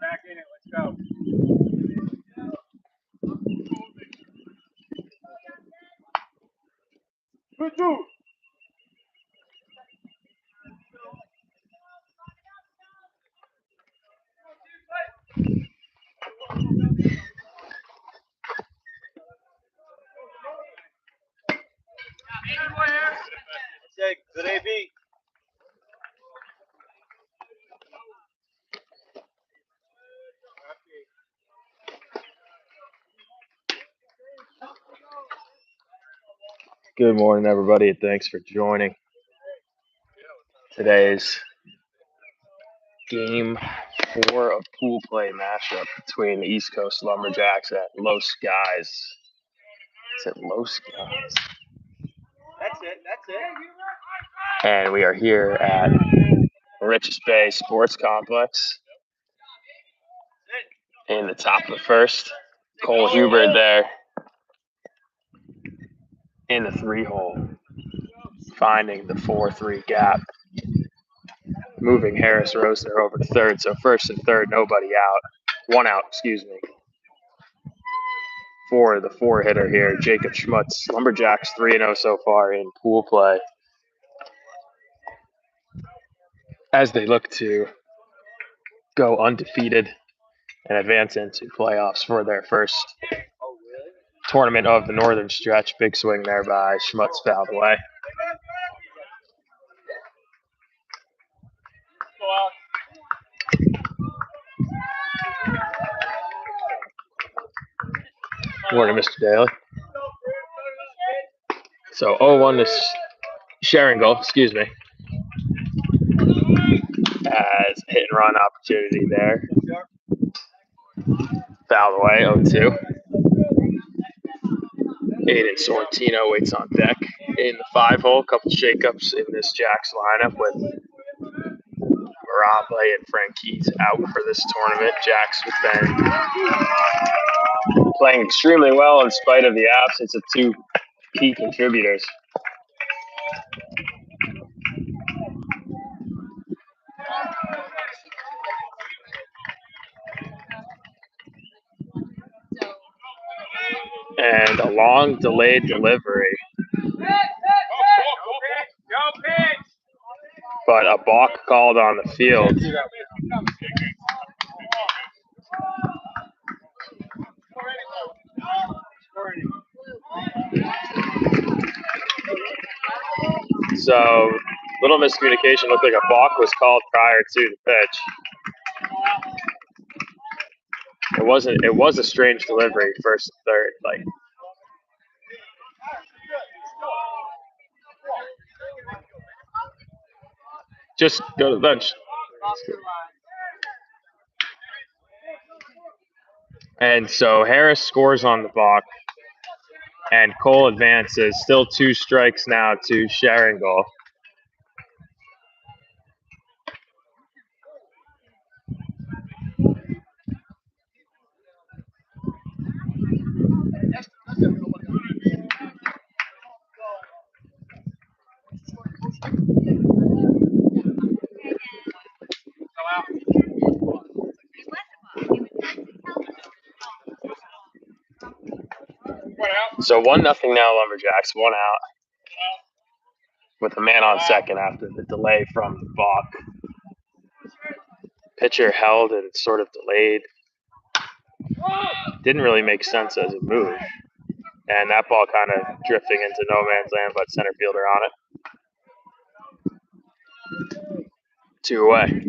Back in it. Let's go. Good dude. Good AB. Good morning, everybody, and thanks for joining today's Game 4 of pool play matchup between the East Coast Lumberjacks at LosGuys. Is it LosGuys? That's it. And we are here at Rich's Bay Sports Complex in the top of the first. Cole Hubert there in the 3-hole, finding the 4-3 gap, moving Harris Rose there over to third. So first and third, nobody out. One out, excuse me. For the 4-hitter here, Jacob Schmutz. Lumberjacks 3-0 so far in pool play, as they look to go undefeated and advance into playoffs for their first tournament of the northern stretch. Big swing there by Schmutz, fouled away. Morning, Mr. Daly. So 0-1 to Sharingle, excuse me. As a hit and run opportunity there. Fouled away, 0-2. Aiden Sortino waits on deck in the 5-hole. Couple shakeups in this Jacks lineup with Mirable and Franquise out for this tournament. Jacks have been playing extremely well in spite of the absence of two key contributors. And a long delayed delivery. But a balk called on the field. So, little miscommunication. Looked like a balk was called prior to the pitch. It wasn't. It was a strange delivery, first and third. Like, just go to the bench. And so Harris scores on the balk, and Cole advances. Still 2 strikes now to Sharingle. So 1-0 now, Lumberjacks, 1 out. With a man on second after the delay from the balk. Pitcher held and sort of delayed. Didn't really make sense as a move. And that ball kind of drifting into no man's land, but center fielder on it. 2 away.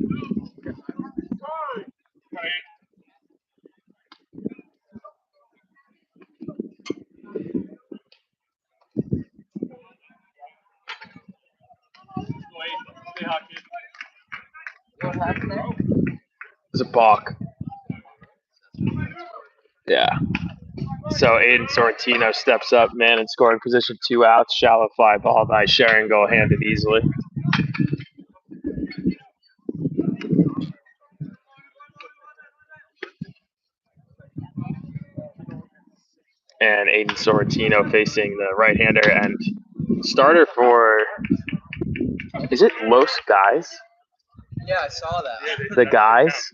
It's a balk. Yeah. So Aiden Sorrentino steps up, man, in scoring position, 2 outs, shallow fly ball by Sharon, go handed easily. And Aiden Sorrentino facing the right-hander and starter for, is it LosGuys? Yeah, I saw that. The guys?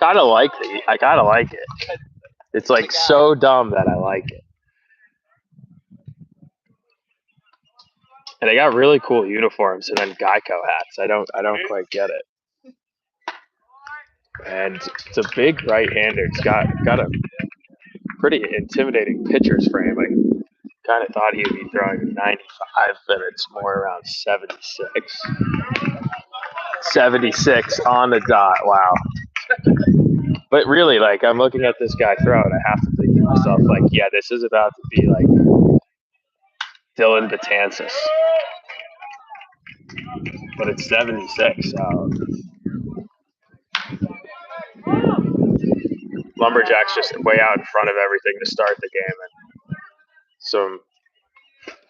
Gotta like it. I gotta like it. It's like so dumb that I like it. And they got really cool uniforms and then Geico hats. I don't quite get it. And it's a big right-hander. It's got a pretty intimidating pitcher's frame. I kind of thought he would be throwing 95, but it's more around 76. 76 on the dot. Wow. But really, like, I'm looking at this guy throw, and I have to think to myself, like, yeah, this is about to be like Dylan Betances. But it's 76, so Lumberjacks just way out in front of everything to start the game, and some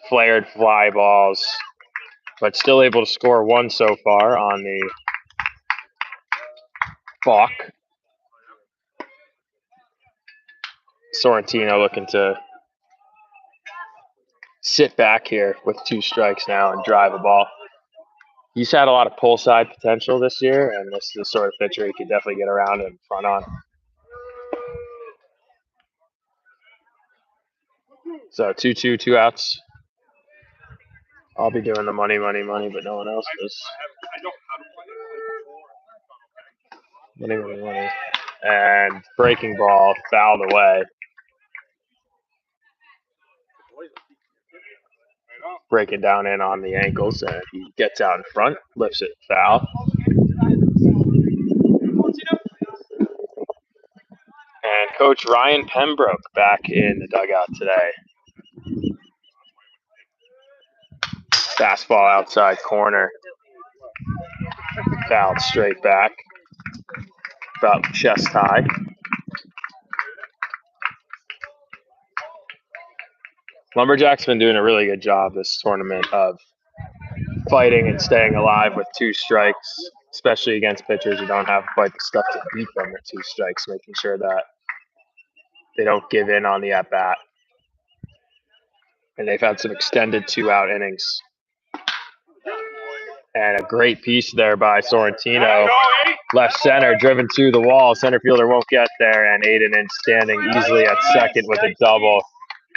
flared fly balls, but still able to score 1 so far on the balk. Sorrentino looking to sit back here with 2 strikes now and drive a ball. He's had a lot of pull side potential this year, and this is the sort of pitcher he could definitely get around and front on. So 2-2, 2 outs. I'll be doing the money, but no one else does. Money. And breaking ball fouled away. Breaking down in on the ankles, and he gets out in front, lifts it foul. And Coach Ryan Pembroke back in the dugout today. Fastball outside corner. Fouled straight back. About chest high. Lumberjacks been doing a really good job this tournament of fighting and staying alive with 2 strikes, especially against pitchers who don't have quite the stuff to beat them with 2 strikes, making sure that they don't give in on the at-bat. And they've had some extended 2-out innings. And a great piece there by Sorrentino. Left center, driven to the wall. Center fielder won't get there, and Aiden in standing easily at second with a double.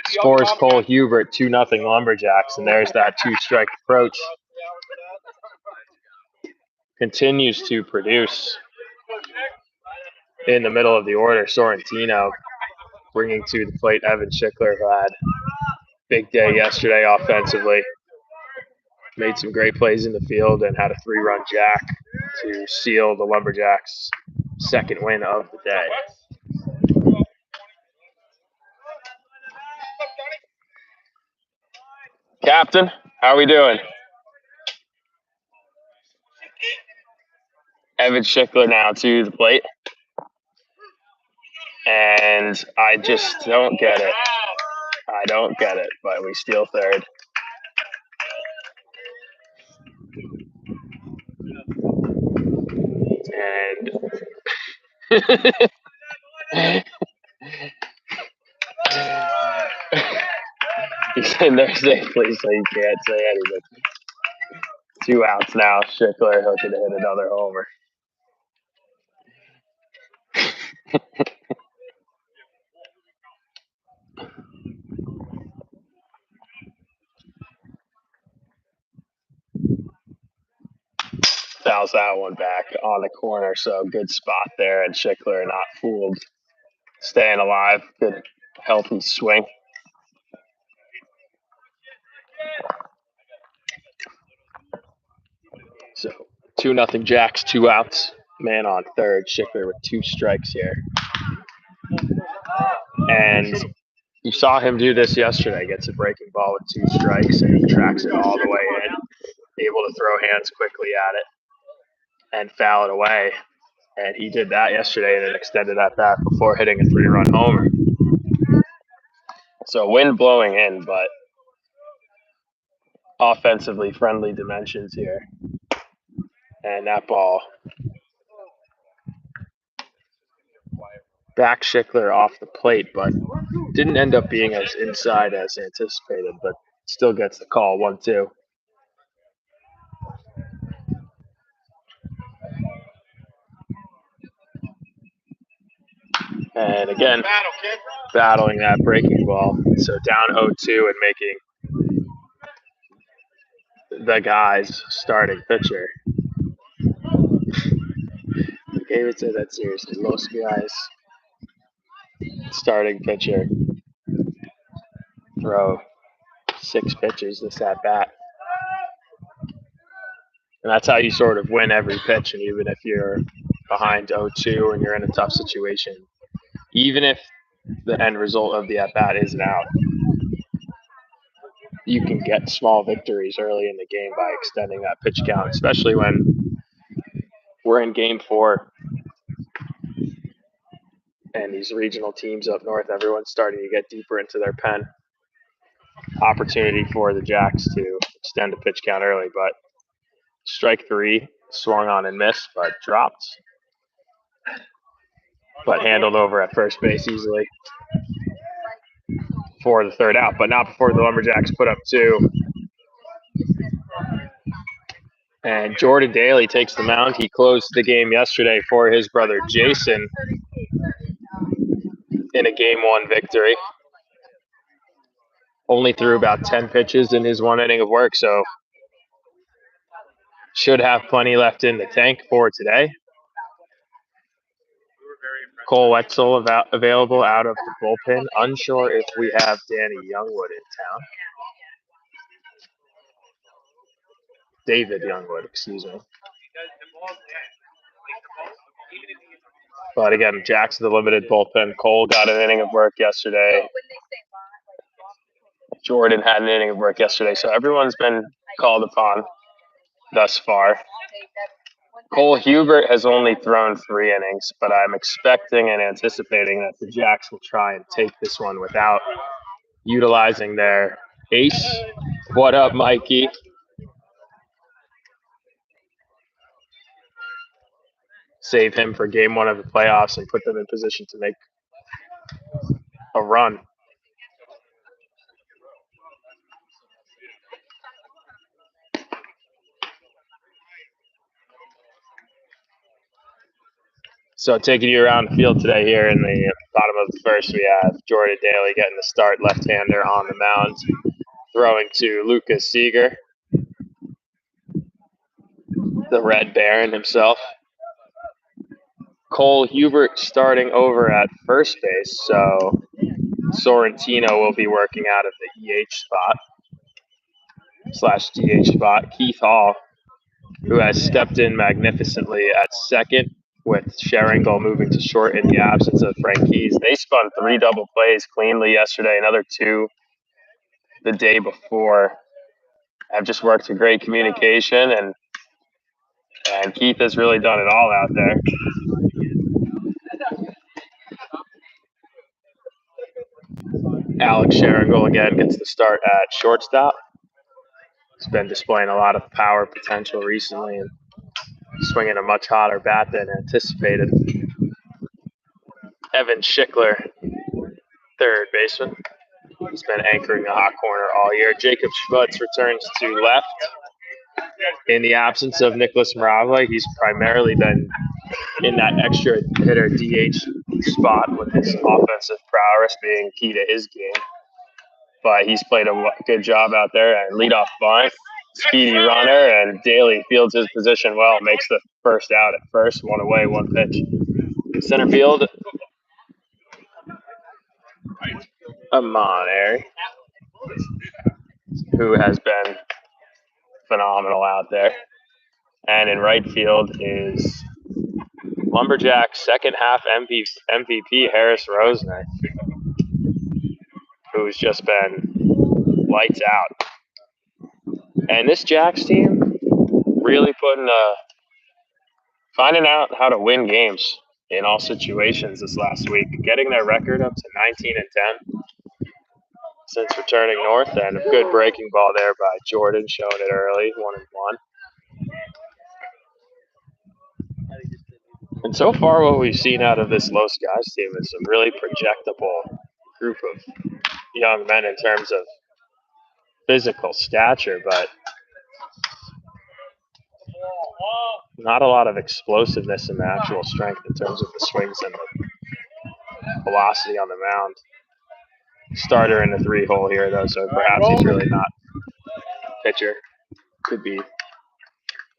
Scores Cole Hubert, 2-0 Lumberjacks, and there's that 2-strike approach. Continues to produce in the middle of the order. Sorrentino bringing to the plate Evan Schickler, who had a big day yesterday offensively. Made some great plays in the field and had a 3-run jack to seal the Lumberjacks' second win of the day. Captain, how are we doing? Evan Schickler now to the plate. And I just don't get it. I don't get it, but we steal third. And he's in there safely, so you can't say anything. 2 outs now. Schickler looking to hit another homer. Fouls that one back on the corner, so good spot there, and Schickler not fooled. Staying alive, good healthy swing. So 2-0 Jacks, 2 outs. Man on third, Schickler with 2 strikes here. And you saw him do this yesterday. Gets a breaking ball with 2 strikes and he tracks it all the way in. Able to throw hands quickly at it and foul it away. And he did that yesterday in an extended at bat before hitting a 3-run homer. So wind blowing in, but offensively friendly dimensions here. And that ball back Schickler off the plate, but didn't end up being as inside as anticipated, but still gets the call, 1-2. And again, battling that breaking ball. So down 0-2 and making the guys starting pitcher. Can't even say that seriously. LosGuys starting pitcher. Throw 6 pitches this at bat. And that's how you sort of win every pitch. And even if you're behind 0-2 and you're in a tough situation, even if the end result of the at bat is an out, you can get small victories early in the game by extending that pitch count, especially when we're in game 4 and these regional teams up north, everyone's starting to get deeper into their pen. Opportunity for the Jacks to extend the pitch count early, but strike 3, swung on and missed, but dropped. But handled over at first base easily for the 3rd out, but not before the Lumberjacks put up 2. And Jordan Daly takes the mound. He closed the game yesterday for his brother Jason in a Game 1 victory. Only threw about 10 pitches in his 1 inning of work, so should have plenty left in the tank for today. Cole Wetzel available out of the bullpen. Unsure if we have Danny Youngwood in town. David Youngwood, excuse me. But again, Jack's the limited bullpen. Cole got an inning of work yesterday. Jordan had an inning of work yesterday. So everyone's been called upon thus far. Cole Hubert has only thrown 3 innings, but I'm expecting and anticipating that the Jacks will try and take this one without utilizing their ace. What up, Mikey? Save him for Game 1 of the playoffs and put them in position to make a run. So taking you around the field today here in the bottom of the first, we have Jordan Daly getting the start, left-hander on the mound, throwing to Lucas Seeger, the Red Baron himself. Cole Hubert starting over at first base, so Sorrentino will be working out of the EH spot / DH spot. Keith Hall, who has stepped in magnificently at second, with Sheringle moving to short in the absence of Frank Keys. They spun 3 double plays cleanly yesterday, another 2 the day before. Have just worked a great communication, and Keith has really done it all out there. Alex Sheringle again gets the start at shortstop. He's been displaying a lot of power potential recently and swinging a much hotter bat than anticipated. Evan Schickler, third baseman. He's been anchoring the hot corner all year. Jacob Schmutz returns to left. In the absence of Nicholas Morava, he's primarily been in that extra hitter DH spot with his offensive prowess being key to his game. But he's played a good job out there. And leadoff bunt, speedy runner, and Daly fields his position well, makes the first out at first, one away, one pitch. Center field, Amon, who has been phenomenal out there. And in right field is Lumberjacks second half MVP Harris Rosener, who's just been lights out. And this Jacks team really finding out how to win games in all situations this last week, getting their record up to 19-10 since returning north, and a good breaking ball there by Jordan, showing it early, 1-1. And so far, what we've seen out of this LosGuys team is a really projectable group of young men in terms of physical stature, but not a lot of explosiveness and actual strength in terms of the swings and the velocity on the mound. Starter in the 3-hole here, though, so perhaps he's really not a pitcher. Could be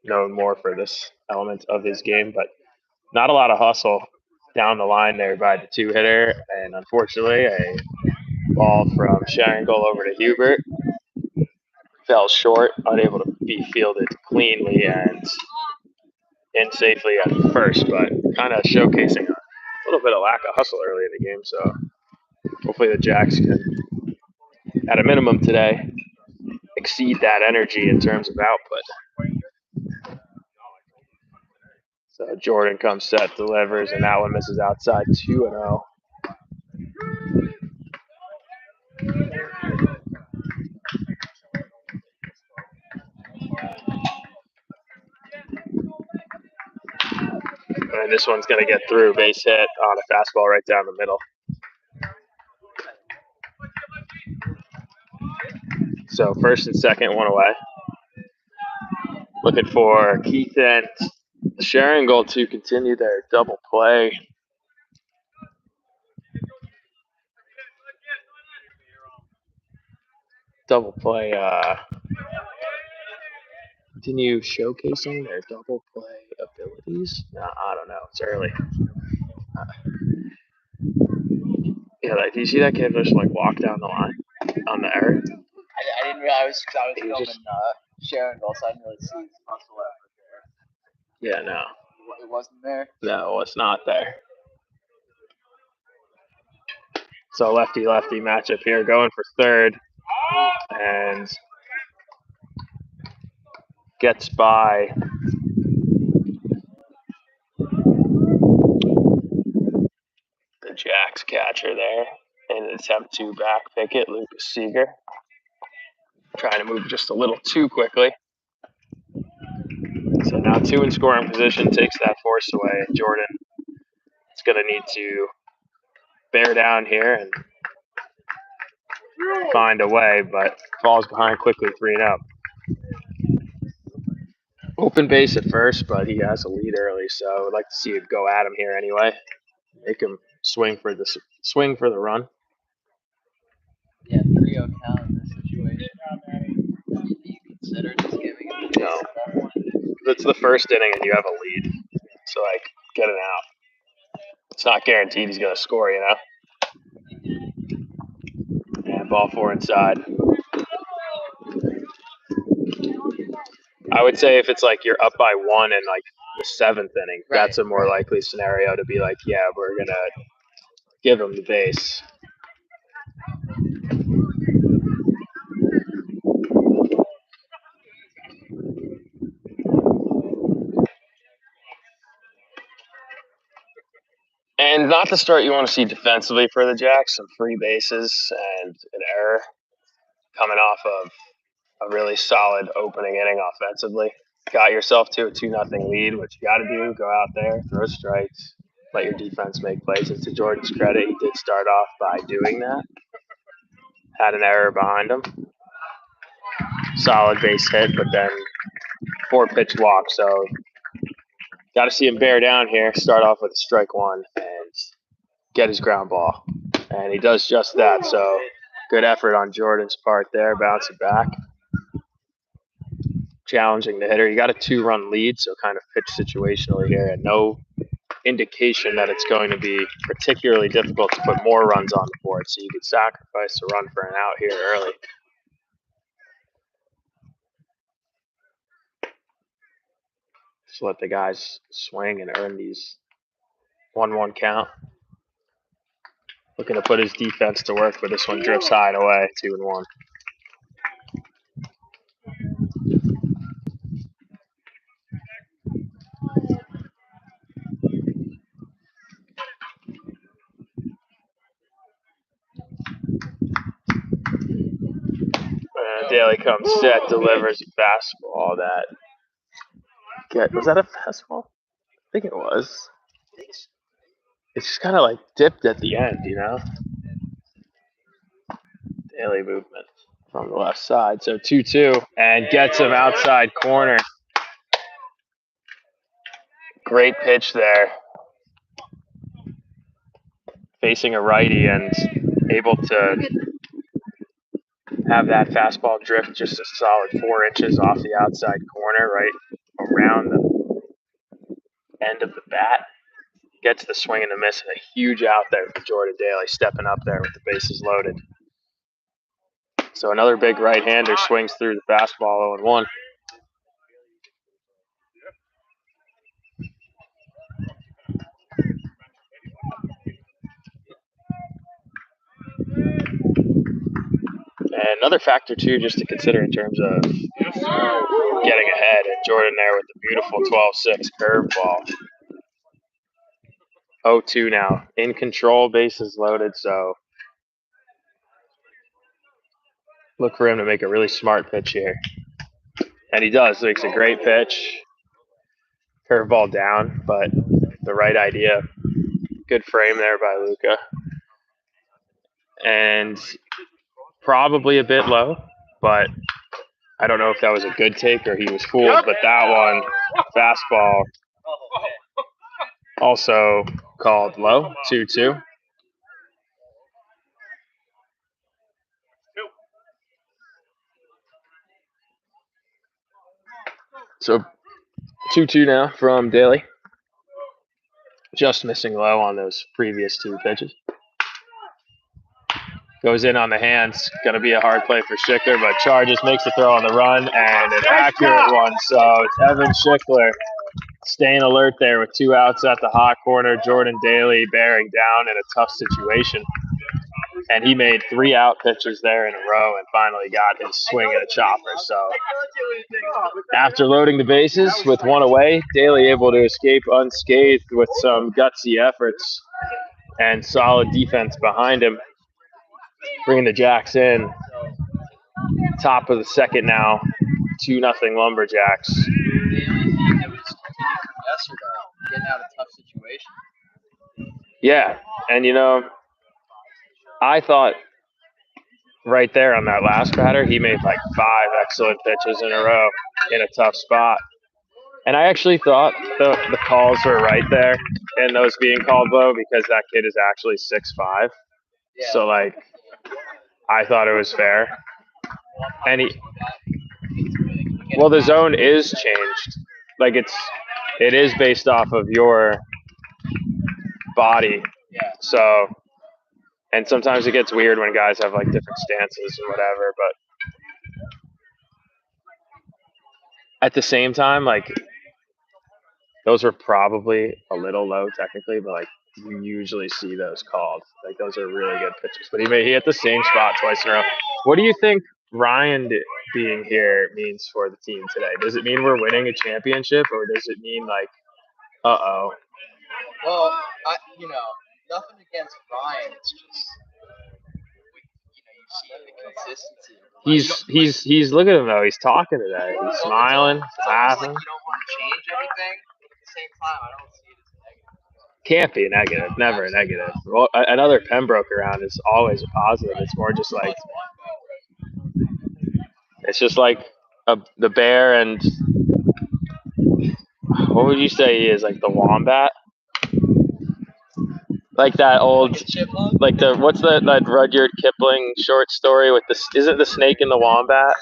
known more for this element of his game, but not a lot of hustle down the line there by the 2-hitter, and unfortunately a ball from Sharingle over to Hubert fell short, unable to be fielded cleanly and in safely at first, but kind of showcasing a little bit of lack of hustle early in the game, so hopefully the Jacks can, at a minimum today, exceed that energy in terms of output. So Jordan comes set, delivers, and that one misses outside 2-0. And this one's going to get through, base hit on a fastball right down the middle. So first and second, one away. Looking for Keith and Sharingle to continue their double play. Continue showcasing their double play abilities. No, I don't know. It's early. Yeah, like, do you see that kid just like walk down the line on the error? I didn't realize because I was filming Sharon Gold, so I didn't really see his muscle effort there. Yeah, no. It wasn't there? No, it's not there. So lefty-lefty matchup here, going for third, and gets by the Jacks catcher there in an attempt to back pick it, Lucas Seeger. Trying to move just a little too quickly. So now 2 in scoring position, takes that force away, and Jordan is going to need to bear down here and find a way, but falls behind quickly, 3-0. Open base at first, but he has a lead early, so I would like to see it go at him here anyway. Make him swing for the run. Yeah, 3-0 count in this situation. Do you consider just giving it? No. It's the first inning and you have a lead. So, like, get it out. It's not guaranteed he's going to score, you know? And ball 4 inside. I would say if it's like you're up by 1 in like the 7th inning, that's a more likely scenario to be like, yeah, we're going to give him the base. And not the start you want to see defensively for the Jacks. Some free bases and an error coming off of a really solid opening inning offensively. Got yourself to a 2-0 lead. What you got to do, go out there, throw strikes, let your defense make plays. And to Jordan's credit, he did start off by doing that. Had an error behind him. Solid base hit, but then 4-pitch walk. So got to see him bear down here. Start off with a strike 1 and get his ground ball. And he does just that. So good effort on Jordan's part there, bouncing back. Challenging the hitter. You got a 2-run lead, so kind of pitch situationally here, and no indication that it's going to be particularly difficult to put more runs on the board. So you could sacrifice a run for an out here early. Just let the guys swing and earn these 1-1 count. Looking to put his defense to work, but this one drifts high and away, 2-1. Daly comes set, delivers a fastball that was that a fastball? I think it was. It's just kind of like dipped at the end, you know? Daly movement from the left side. So 2-2 and gets him outside corner. Great pitch there. Facing a righty and able to have that fastball drift just a solid 4 inches off the outside corner, right around the end of the bat. Gets the swing and the miss, and a huge out there for Jordan Daly, stepping up there with the bases loaded. So another big right-hander swings through the fastball 0-1. And another factor, too, just to consider in terms of getting ahead. And Jordan there with the beautiful 12-6 curveball. 0-2 now. In control, bases loaded, so look for him to make a really smart pitch here. And he does. Makes a great pitch. Curveball down, but the right idea. Good frame there by Luca. And probably a bit low, but I don't know if that was a good take or he was fooled, but that one, fastball, also called low, 2-2. So 2-2 now from Daly. Just missing low on those previous 2 pitches. Goes in on the hands. Going to be a hard play for Schickler, but charges, makes the throw on the run, and an accurate one. So it's Evan Schickler staying alert there with 2 outs at the hot corner. Jordan Daly bearing down in a tough situation. And he made 3 out pitches there in a row and finally got his swing at a chopper. So after loading the bases with 1 away, Daly able to escape unscathed with some gutsy efforts and solid defense behind him. Bringing the Jacks in. Top of the second now. 2-0 Lumberjacks. Getting out of tough situation. Yeah, and you know, I thought right there on that last batter, he made like 5 excellent pitches in a row in a tough spot. And I actually thought the calls were right there in those being called low because that kid is actually 6'5". Yeah. So, like, I thought it was fair. And well, the zone is changed. Like, it is based off of your body. Yeah. So, and sometimes it gets weird when guys have like different stances or whatever, but at the same time, like, those were probably a little low technically, but like you usually see those called. Like, those are really good pitches. But he hit the same spot twice in a row. What do you think Ryan being here means for the team today? Does it mean we're winning a championship, or does it mean like, uh-oh? Well, nothing against Ryan. It's just, you see the consistency. He's look at him though. He's talking today. He's smiling, laughing. Like you don't want to change anything, but at the same time, I don't see it as a negative. Can't be a negative. Never a negative. Well, another Pembroke around is always a positive. It's more just like the bear and what would you say he is, like the wombat? Like that old, Chipmunk? like what's that Rudyard Kipling short story with the, is it the snake and the wombat?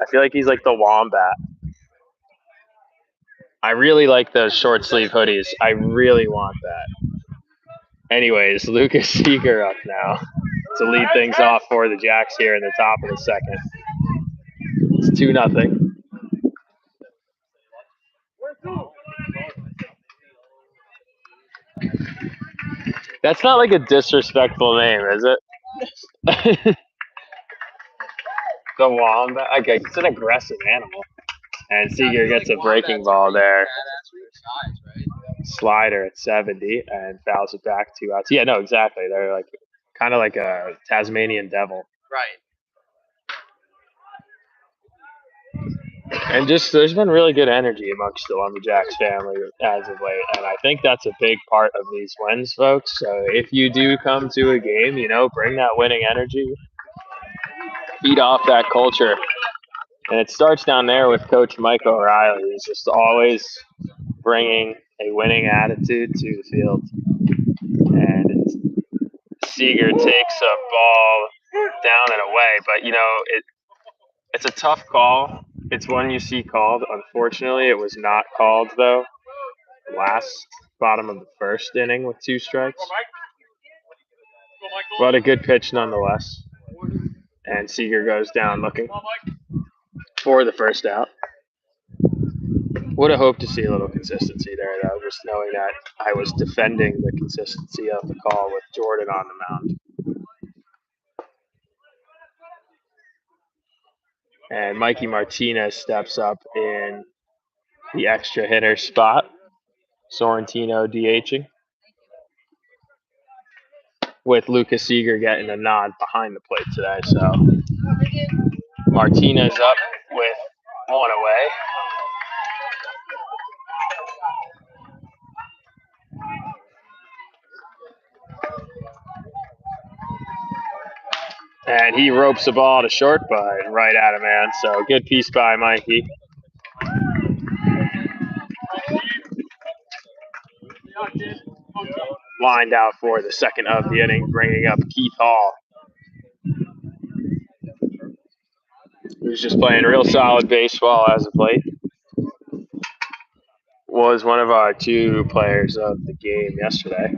I feel like he's like the wombat. I really like those short sleeve hoodies. I really want that. Anyways, Lucas Seeger up now to lead things off for the Jacks here in the top of the second. It's 2-0. That's not like a disrespectful name, is it? The wombat. Okay, it's an aggressive animal. And Seeger gets a breaking ball there. Slider at 70 and fouls it back 2 outs. Yeah, no, exactly. They're like kind of like a Tasmanian devil. Right. And just there's been really good energy amongst the Lumberjacks family as of late, and I think that's a big part of these wins, folks. So if you do come to a game, bring that winning energy, feed off that culture, and it starts down there with Coach Mike O'Reilly, who's just always bringing a winning attitude to the field. And Seeger takes a ball down and away, but it's a tough call. It's one you see called. Unfortunately, it was not called, though. Last bottom of the first inning with 2 strikes. But a good pitch nonetheless. And Seeger goes down looking for the first out. Would have hoped to see a little consistency there, though, just knowing that I was defending the consistency of the call with Jordan on the mound. And Mikey Martinez steps up in the extra hitter spot. Sorrentino DHing. With Lucas Seeger getting a nod behind the plate today. So Martinez up with 1 away. And he ropes the ball to short, but right at him, man. So good piece by Mikey. Lined out for the second of the inning, bringing up Keith Hall, who's just playing real solid baseball as of late. Was one of our 2 players of the game yesterday.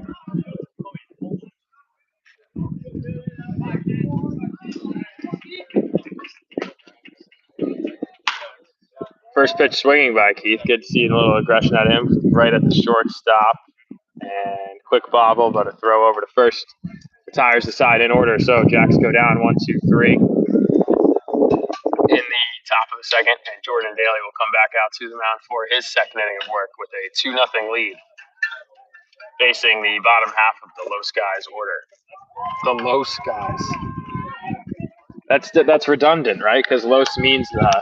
First pitch swinging by Keith. Good to see a little aggression at him right at the shortstop. And quick bobble, but a throw over to first. Retires the side in order, so Jacks go down 1, 2, 3 in the top of the second, and Jordan Daly will come back out to the mound for his second inning of work with a 2-0 lead, facing the bottom half of the LosGuys order. The LosGuys. That's redundant, right? Because Los means the.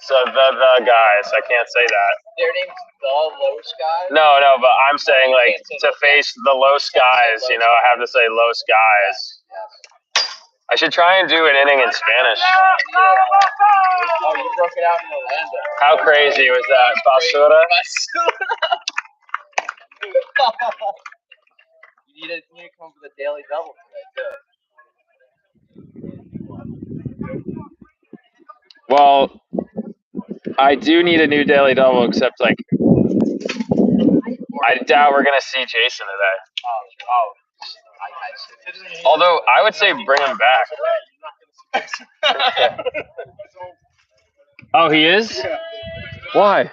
So the guys, I can't say that. Their name's the LosGuys? No, but I'm saying like to face the LosGuys, I have to say LosGuys. I should try and do an inning in Spanish. Oh, you broke it out in Orlando. How crazy was that? Basura? You need to come up with a daily double today, too. Well, I do need a new daily double, except I doubt we're gonna see Jason today. Although I would say bring him back. Oh, he is? Yeah. Why?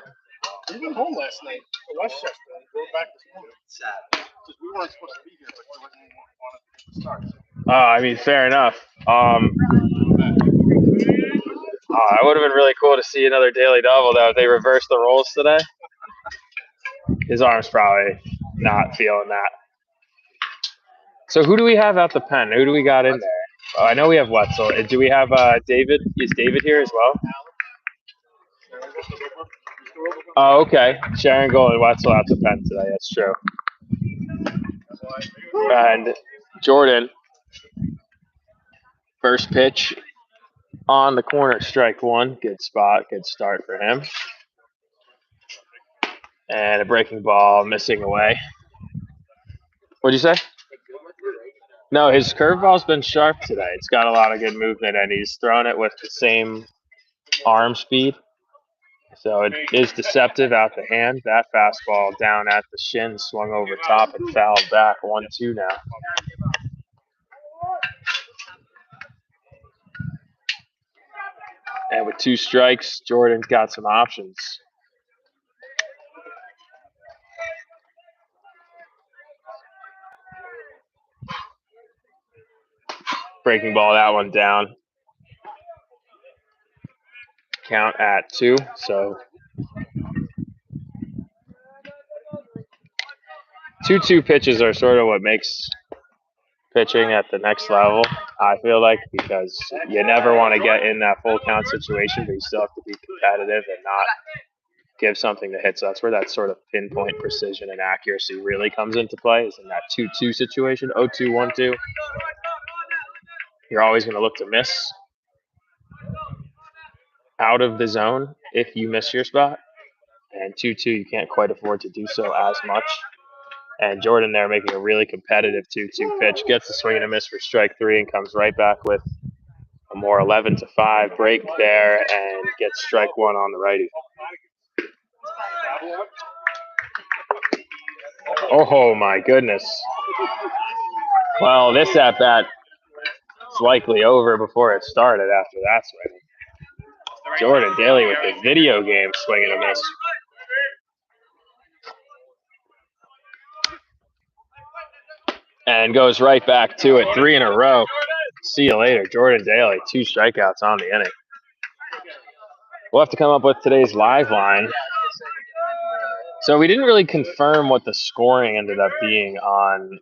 He went home last night to Westchester and drove back this morning. Sad. Because we weren't supposed to be here, but he wasn't wanting to start. I mean, fair enough. It would have been really cool to see another daily double, though, if they reversed the roles today. His arm's probably not feeling that. So who do we have at the pen? Who do we got in there? Oh, I know we have Wetzel. Do we have David? Is David here as well? Oh, okay. Sharon Gold and Wetzel at the pen today. That's true. And Jordan, first pitch on the corner, strike 1. Good spot, good start for him. And a breaking ball missing away. What'd you say? No, his curveball's been sharp today. It's got a lot of good movement, and he's thrown it with the same arm speed. So it is deceptive out the hand. That fastball down at the shin swung over top and fouled back 1-2 now. And with 2 strikes, Jordan's got some options. Breaking ball, that one down. Count at 2. So 2-2 pitches are sort of what makes pitching at the next level, I feel like, because you never want to get in that full count situation, but you still have to be competitive and not give something to hit. So that's where that sort of pinpoint precision and accuracy really comes into play, is in that 2-2 situation, 0-2, 1-2. You're always going to look to miss out of the zone if you miss your spot. And 2-2, you can't quite afford to do so as much. And Jordan there making a really competitive 2-2 pitch, gets the swing and a miss for strike 3 and comes right back with a more 11-5 break there and gets strike 1 on the righty. Oh my goodness. Well, this at bat is likely over before it started after that swing. Jordan Daly with the video game swing and a miss. And goes right back to it, 3 in a row. See you later, Jordan Daly, 2 strikeouts on the inning. We'll have to come up with today's live line. So we didn't really confirm what the scoring ended up being on.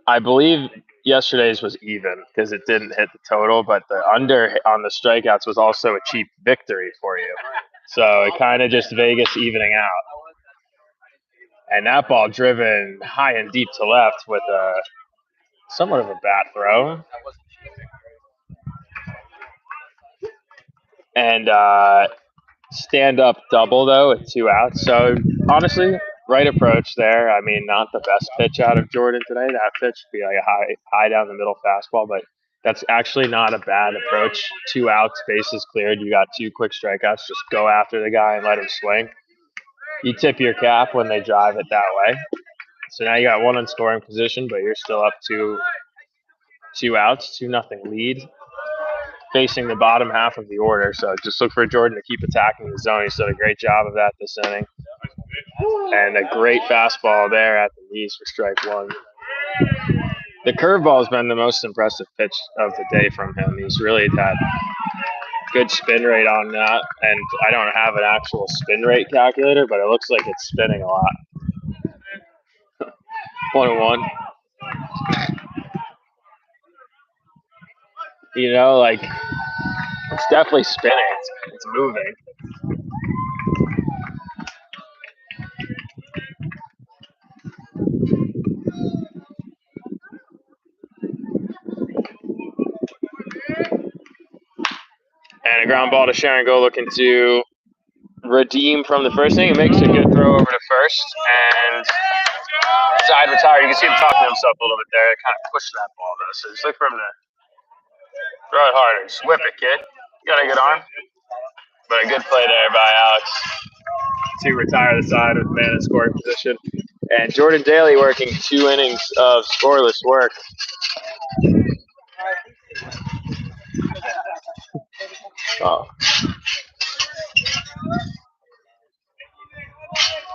I believe yesterday's was even because it didn't hit the total, but the under on the strikeouts was also a cheap victory for you. So it kind of just Vegas evening out. And that ball driven high and deep to left with a somewhat of a bat throw. And stand up double, though, with 2 outs. So honestly, right approach there. I mean, not the best pitch out of Jordan today. That pitch would be like a high down the middle fastball, but that's actually not a bad approach. 2 outs, bases cleared. You got 2 quick strikeouts. Just go after the guy and let him swing. You tip your cap when they drive it that way. So now you got 1 in scoring position, but you're still up to 2 outs, 2-0 lead, facing the bottom half of the order. So just look for Jordan to keep attacking the zone. He's done a great job of that this inning. And a great fastball there at the knees for strike 1. The curveball has been the most impressive pitch of the day from him. He's really had good spin rate on that. And I don't have an actual spin rate calculator, but it looks like it's spinning a lot. 1-1. You know, like, it's definitely spinning. It's moving. And a ground ball to Sharon Go, looking to redeem from the first inning. He makes a good throw over to first. And side retired. You can see him talking to himself a little bit there. Kind of pushed that ball, though. So just look for him to throw it harder. Just whip it, kid. You got a good arm. But a good play there by Alex to retire the side with man in scoring position. And Jordan Daly working 2 innings of scoreless work. Oh.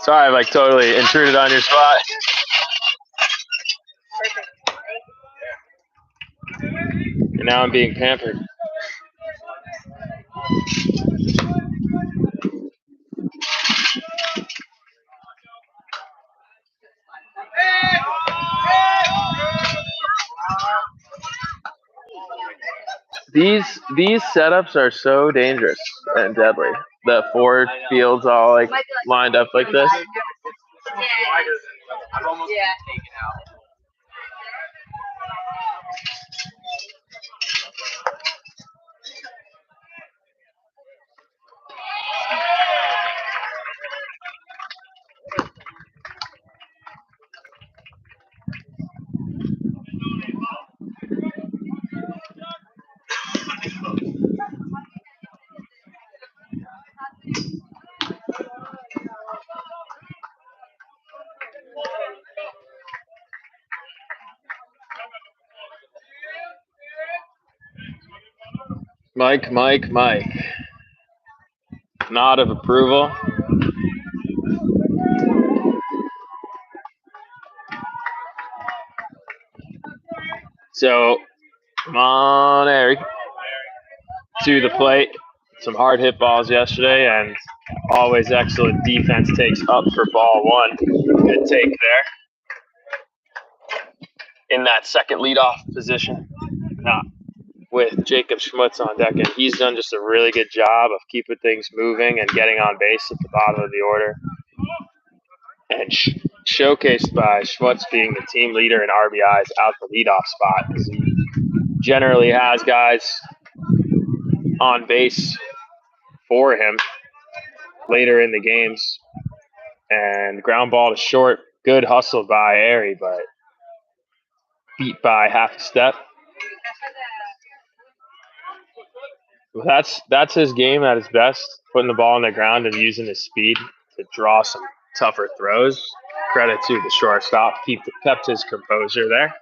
Sorry, I like totally intruded on your spot. And now I'm being pampered. These setups are so dangerous and deadly. The 4 fields all like lined up like this. Yeah. Mike. Nod of approval. So, come on, Eric. To the plate. Some hard hit balls yesterday, and always excellent defense takes up for ball one. Good take there. In that second leadoff position. With Jacob Schmutz on deck, and he's done just a really good job of keeping things moving and getting on base at the bottom of the order. And showcased by Schmutz being the team leader in RBIs out the leadoff spot, because he generally has guys on base for him later in the games. And ground ball to short, good hustle by Airy, but beat by half a step. That's his game at his best, putting the ball on the ground and using his speed to draw some tougher throws. Credit to the shortstop, kept his composure there.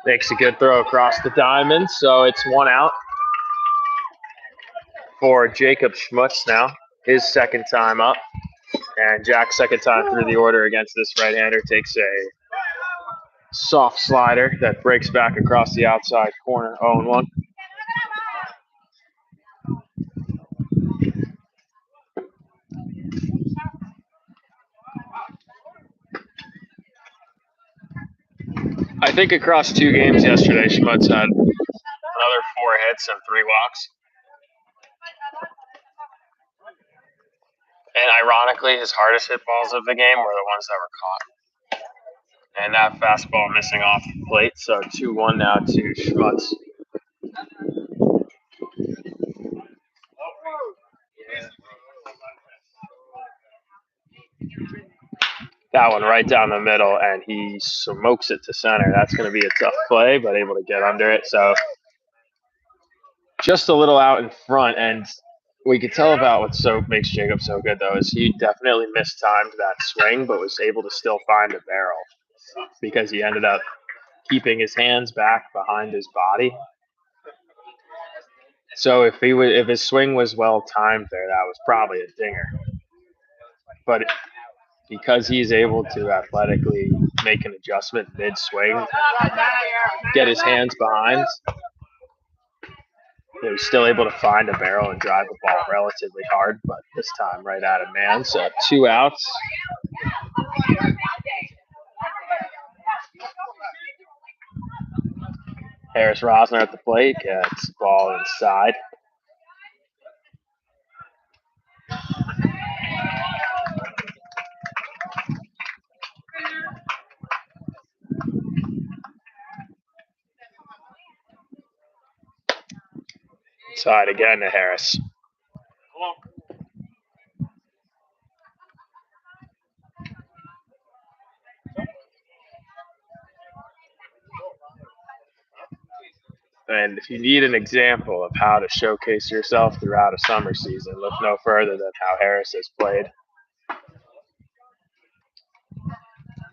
Makes a good throw across the diamond, so it's 1 out for Jacob Schmutz now, his second time up. And Jack's second time through the order against this right-hander takes a soft slider that breaks back across the outside corner, 0-1. I think across 2 games yesterday, Schmutz had another 4 hits and 3 walks. And ironically, his hardest hit balls of the game were the ones that were caught. And that fastball missing off the plate, so 2-1 now to Schmutz. That one right down the middle, and he smokes it to center. That's going to be a tough play, but able to get under it. So just a little out in front, and we could tell about what makes Jacob so good, though, is he definitely mistimed that swing, but was able to still find a barrel because he ended up keeping his hands back behind his body. So if his swing was well timed there, that was probably a dinger. But because he's able to athletically make an adjustment mid-swing, get his hands behind, he was still able to find a barrel and drive the ball relatively hard, but this time right at a man. So 2 outs. Harris Rosner at the plate gets the ball inside. Inside again to Harris. And if you need an example of how to showcase yourself throughout a summer season, look no further than how Harris has played.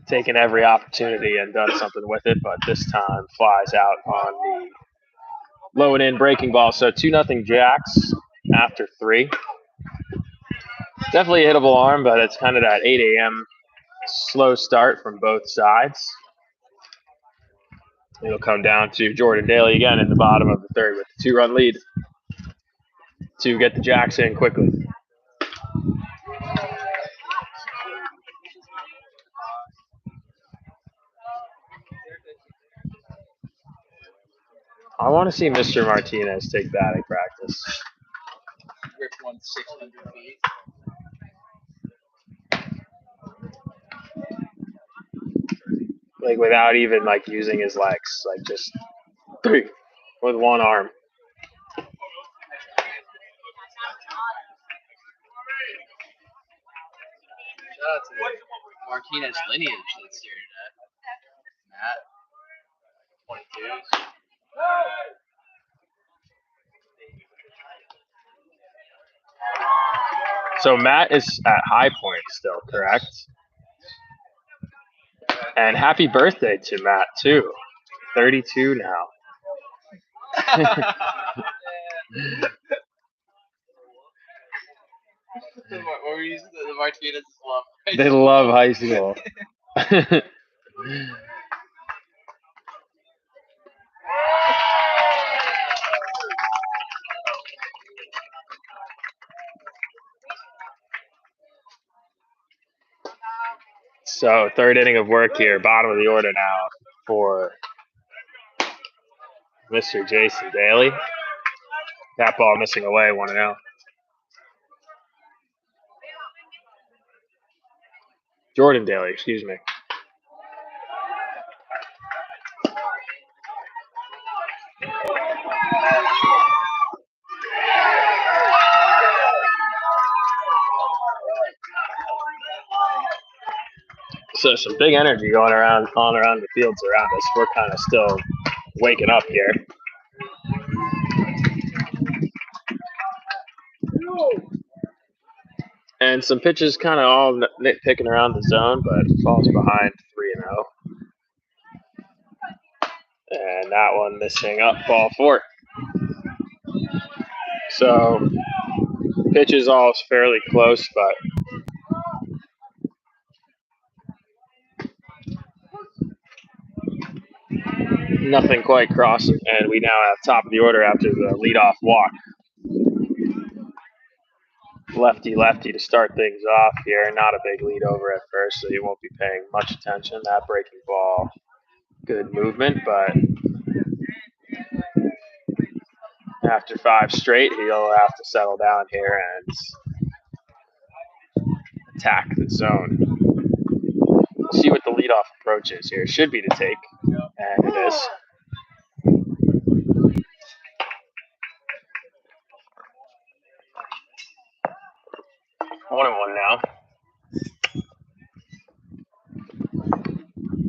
Taken every opportunity and done something with it, but this time flies out on the low and in breaking ball. So 2-0 Jacks after 3. Definitely a hittable arm, but it's kind of that 8 a.m. slow start from both sides. It'll come down to Jordan Daly again in the bottom of the third with the 2-run lead to get the Jacks in quickly. I want to see Mr. Martinez take batting practice. Rip one 600 feet. Like without even like using his legs, like just 3 with one arm. Shout out to the Martinez lineage that's here today. Matt, 22s. So Matt is at high point still, correct? And happy birthday to Matt too. 32 now. What were you using? The Martinez love. They love high school. So third inning of work here, bottom of the order now for Mr. Jason Daly. That ball missing away, 1-0. Jordan Daly, excuse me. So some big energy going around the fields around us. We're kind of still waking up here. And some pitches kind of all nitpicking around the zone, but falls behind 3-0. And that one missing up, ball 4. So pitches all fairly close, but nothing quite crossing. And we now have top of the order after the leadoff walk. Lefty to start things off here. Not a big lead over at first, so you won't be paying much attention. That breaking ball, good movement, but after 5 straight, he'll have to settle down here and attack the zone. We'll see what the leadoff approach is here. Should be to take, and it is. 1-1 now.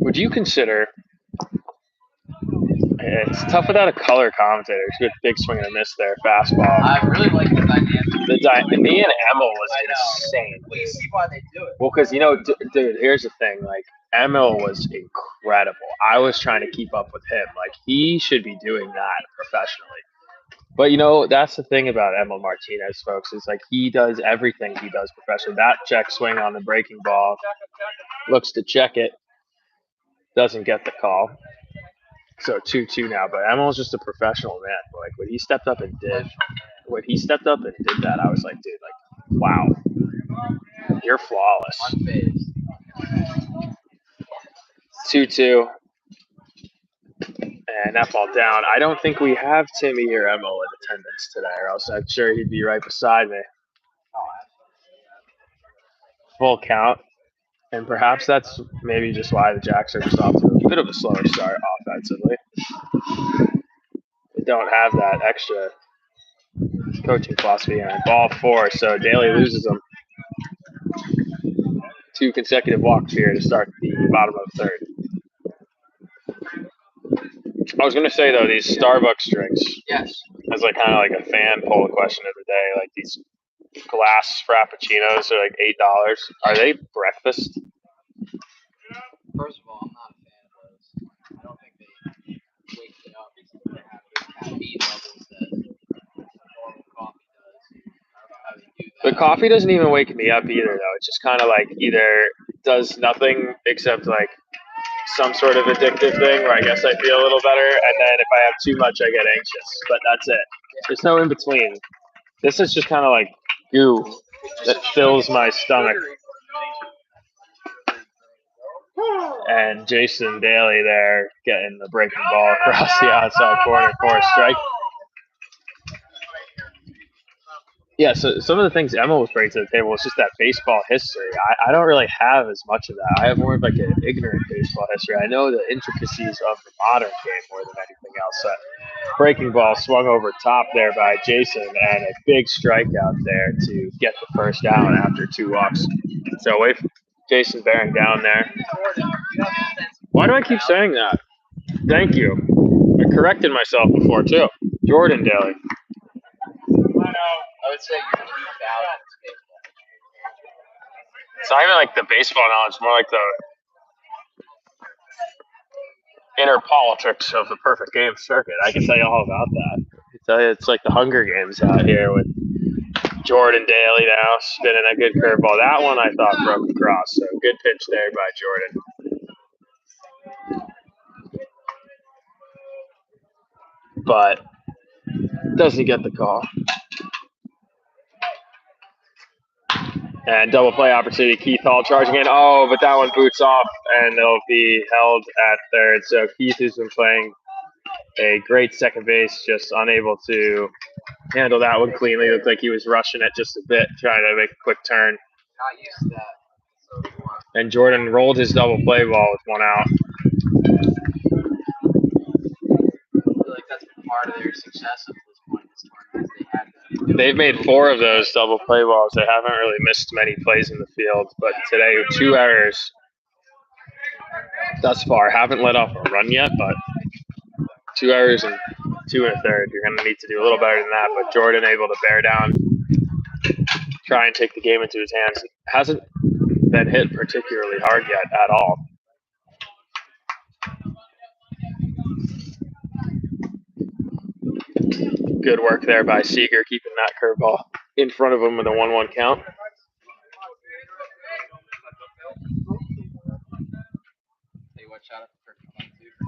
Would you consider? It's tough without a color commentator. It's a good big swing and a miss there, fastball. I really like the dynamic. Me and Emil was insane. Well, you see why they do it. Well, because dude, here's the thing. Like Emil was incredible. I was trying to keep up with him. Like he should be doing that professionally. But that's the thing about Emil Martinez, folks. Is like he does everything he does professionally. That check swing on the breaking ball, looks to check it, doesn't get the call. So 2-2 now. But Emil's just a professional man. Like when he stepped up and did that, I was like, dude, like, wow, you're flawless. 2-2. And that ball down. I don't think we have Timmy or Emil in attendance today, or else I'm sure he'd be right beside me. Full count. And perhaps that's maybe just why the Jacks are just off to a bit of a slower start offensively. They don't have that extra coaching philosophy. And ball 4, so Daly loses them. 2 consecutive walks here to start the bottom of the third. I was going to say, though, these Starbucks drinks, Yes. as like kind of like a fan poll question of the day, like these glass frappuccinos are like $8. Are they breakfast? First of all, I'm not a fan of those. I don't think they wake me up because they have the caffeine levels that normal coffee does. I don't know how they do that. The coffee doesn't even wake me up either, though. It's just kind of like either does nothing except like some sort of addictive thing where I guess I feel a little better, and then if I have too much, I get anxious. But that's it. There's no in between. This is just kind of like goo that fills my stomach. And Jason Daly there getting the breaking ball across the outside corner for a strike. Yeah, so some of the things Emma was bringing to the table was just that baseball history. I don't really have as much of that. I have more of like an ignorant baseball history. I know the intricacies of the modern game more than anything else. That breaking ball swung over top there by Jason, and a big strikeout there to get the first down after 2 walks. So wait, Jason bearing down there. Why do I keep saying that? Thank you. I corrected myself before too. Jordan Daly. I would say you're key balance baseball. It's not even like the baseball knowledge, more like the inner politics of the perfect game circuit. I can tell you all about that. I can tell you it's like the Hunger Games out here with Jordan Daly now spinning a good curveball. That one I thought broke across, so good pitch there by Jordan. But doesn't get the call. And double play opportunity. Keith Hall charging in. Oh, but that one boots off, and it'll be held at third. So Keith, who's been playing a great second base, just unable to handle that one cleanly. Looked like he was rushing it just a bit, trying to make a quick turn. Not used to that. So And Jordan rolled his double play ball with one out. I feel like that's been part of their success up to this point in this tournament. They had that. They've made 4 of those double play balls. They haven't really missed many plays in the field, but today 2 errors thus far. Haven't let off a run yet, but 2 errors and 2 and a third. You're going to need to do a little better than that, but Jordan able to bear down, try and take the game into his hands. Hasn't been hit particularly hard yet at all. Good work there by Seager, keeping that curveball in front of him with a 1-1 count. Hey, watch out for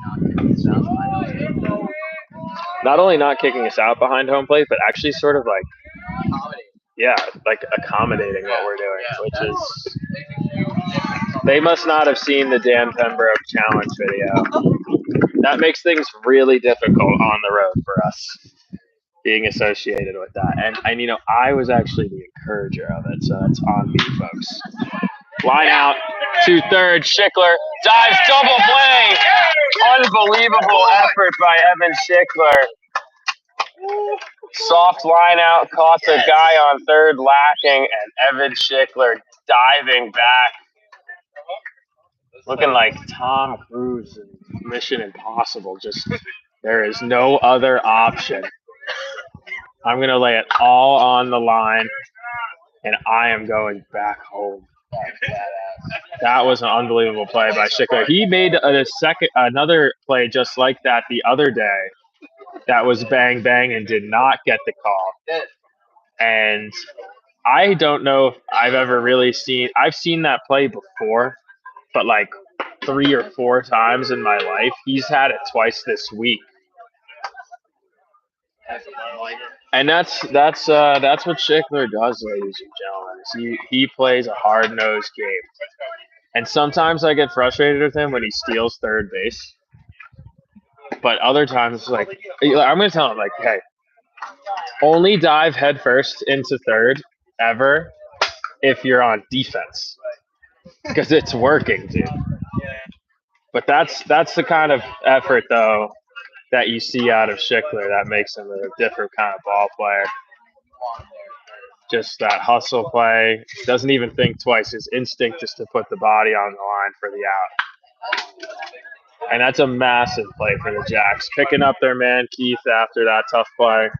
not getting this out behind home plate. Not only not kicking us out behind home plate, but actually sort of like, accommodating what we're doing, which is, they must not have seen the Dan Pembroke challenge video. That makes things really difficult on the road for us, being associated with that. And you know, I was actually the encourager of it, so that's on me, folks. Line out to third, Schickler dives, double play. Unbelievable effort by Evan Schickler. Soft line out, caught the guy on third lacking, and Evan Schickler diving back. Looking like Tom Cruise in Mission Impossible. Just, there is no other option. I'm going to lay it all on the line, and I am going back home. That was an unbelievable play by Schickler. He made another play just like that the other day. That was bang bang and did not get the call. And I don't know if I've ever really seen. I've seen that play before, but like 3 or 4 times in my life. He's had it twice this week. And that's what Schickler does, ladies and gentlemen. He plays a hard-nosed game. And sometimes I get frustrated with him when he steals third base. But other times, like, I'm going to tell him, like, hey, only dive headfirst into third ever if you're on defense. Because it's working, dude. But that's the kind of effort, though, that you see out of Schickler that makes him a different kind of ball player. Just that hustle play. Doesn't even think twice. His instinct is to put the body on the line for the out. And that's a massive play for the Jacks. Picking up their man, Keith, after that tough play.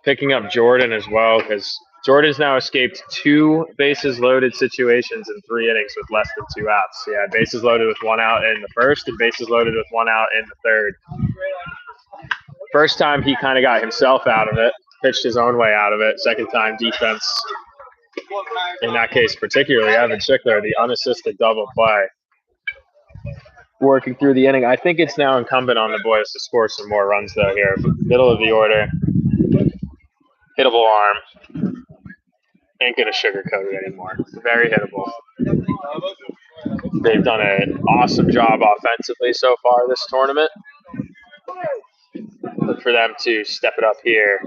Picking up Jordan as well, because Jordan's now escaped 2 bases loaded situations in 3 innings with less than 2 outs. Yeah, bases loaded with 1 out in the first and bases loaded with 1 out in the third. First time he kind of got himself out of it, pitched his own way out of it. Second time defense, in that case particularly, Evan Schickler, the unassisted double play. Working through the inning. I think it's now incumbent on the boys to score some more runs, though, here. Middle of the order. Hittable arm. Ain't going to sugarcoat it anymore. Very hittable. They've done an awesome job offensively so far this tournament. Look for them to step it up here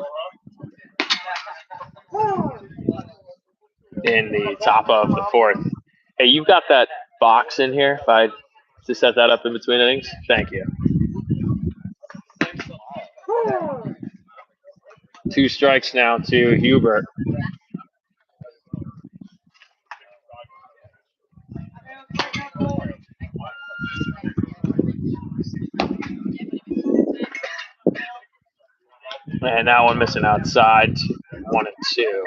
in the top of the 4th. Hey, you've got that box in here if I to set that up in between innings? Thank you. 2 strikes now to Hubert. And that one missing outside. 1 and 2.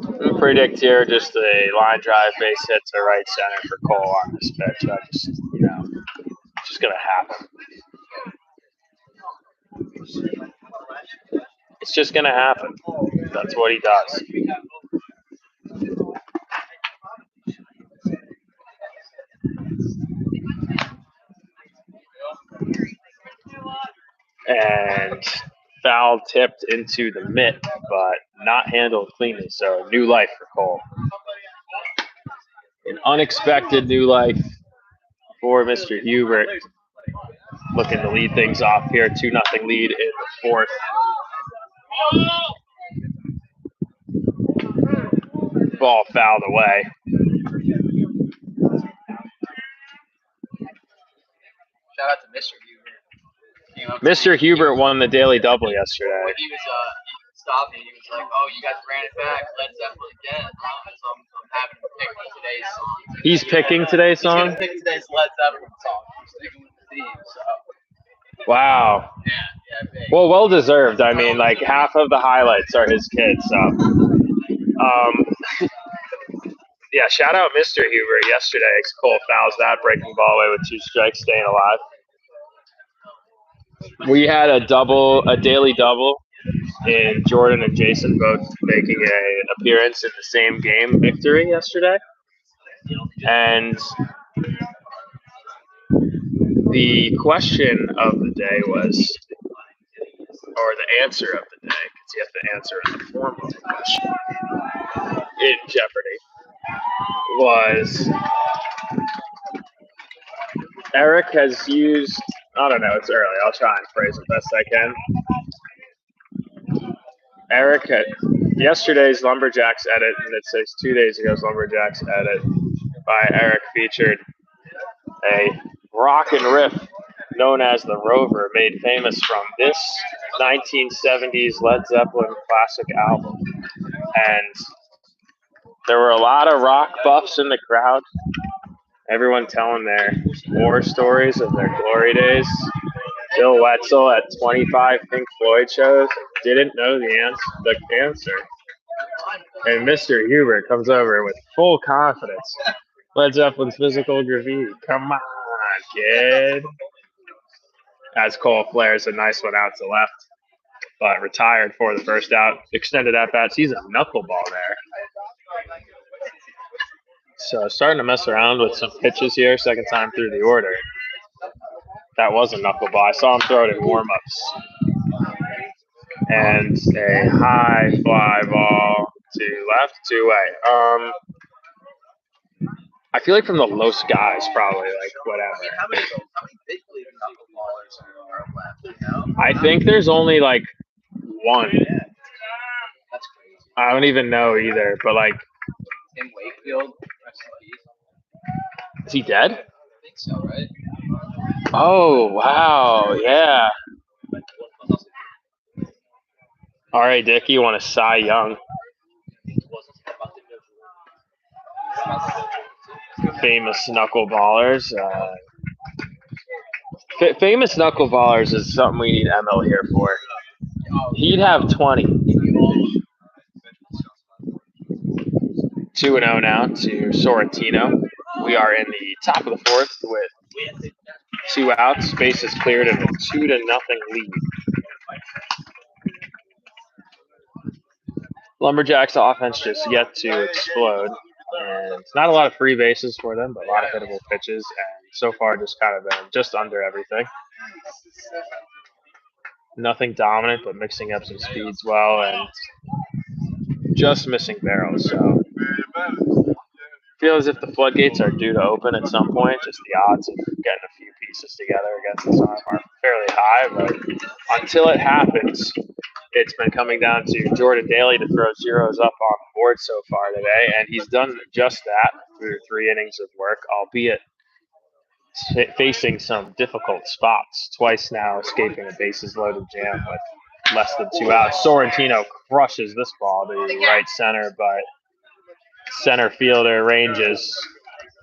I predict here just a line drive base hit to right center for Cole on this pitch. I just, it's just gonna happen. It's just gonna happen. That's what he does. And foul tipped into the mitt, but not handled cleanly. So new life for Cole. An unexpected new life for Mr. Hubert. Looking to lead things off here. 2-0 lead in the fourth. Ball fouled away. Shout out to Mr. Hubert. Mr. Hubert won the daily double yesterday. When he was stopping, he was like, "Oh, you guys ran it back. Led Zeppelin again." So I'm having to pick today's song. He's picking today's song? He's gonna pick today's Led Zeppelin song. I'm sticking with the theme, so. Wow. Yeah, big. Well deserved. I mean, like half of the highlights are his kids. So, yeah. Shout out Mr. Hubert yesterday. Cole fouls that, breaking ball away with 2 strikes, staying alive. We had a daily double, in Jordan and Jason both making an appearance in the same game victory yesterday, and the question of the day was, or the answer of the day, because you have to answer in the form of the question in Jeopardy, was Eric has used, I don't know, it's early, I'll try and phrase it best I can. Eric had yesterday's Lumberjacks edit, and it says 2 days ago's Lumberjacks edit by Eric featured a rock and riff known as the Rover, made famous from this 1970s Led Zeppelin classic album. And there were a lot of rock buffs in the crowd, everyone telling their war stories of their glory days. Bill Wetzel at 25 Pink Floyd shows didn't know the answer. And Mr. Hubert comes over with full confidence. Led Zeppelin's Physical Graffiti. Come on, kid. As Cole flares a nice one out to left, but retired for the first out. Extended at bat. He's a knuckleball there. So starting to mess around with some pitches here, second time through the order. That was a knuckleball. I saw him throw it in warm-ups. And a high fly ball to left, 2-way. I feel like from the LosGuys, probably, like, whatever. How many big league knuckleballers are left, you know? I think there's only, like, one. That's crazy. I don't even know either, but, like... Tim Wakefield, rest in peace. Is he dead? I think so, right? Oh, wow, yeah. All right, Dick, you want a Cy Young. Famous knuckleballers. Famous knuckleballers is something we need ML here for. He'd have 20. 2-0 now to Sorrentino. We are in the top of the fourth with 2 outs. Bases cleared and a 2-0 lead. Lumberjacks offense just yet to explode. And not a lot of free bases for them, but a lot of hittable pitches. And so far, just kind of been just under everything. Nothing dominant, but mixing up some speeds well, and just missing barrels. So feel as if the floodgates are due to open at some point. Just the odds of getting a few pieces together against this arm are fairly high, but until it happens, it's been coming down to Jordan Daly to throw zeros up on the board so far today, and he's done just that through 3 innings of work, albeit facing some difficult spots. Twice now escaping a bases-loaded jam with less than 2 outs. Sorrentino crushes this ball to right center, but center fielder ranges,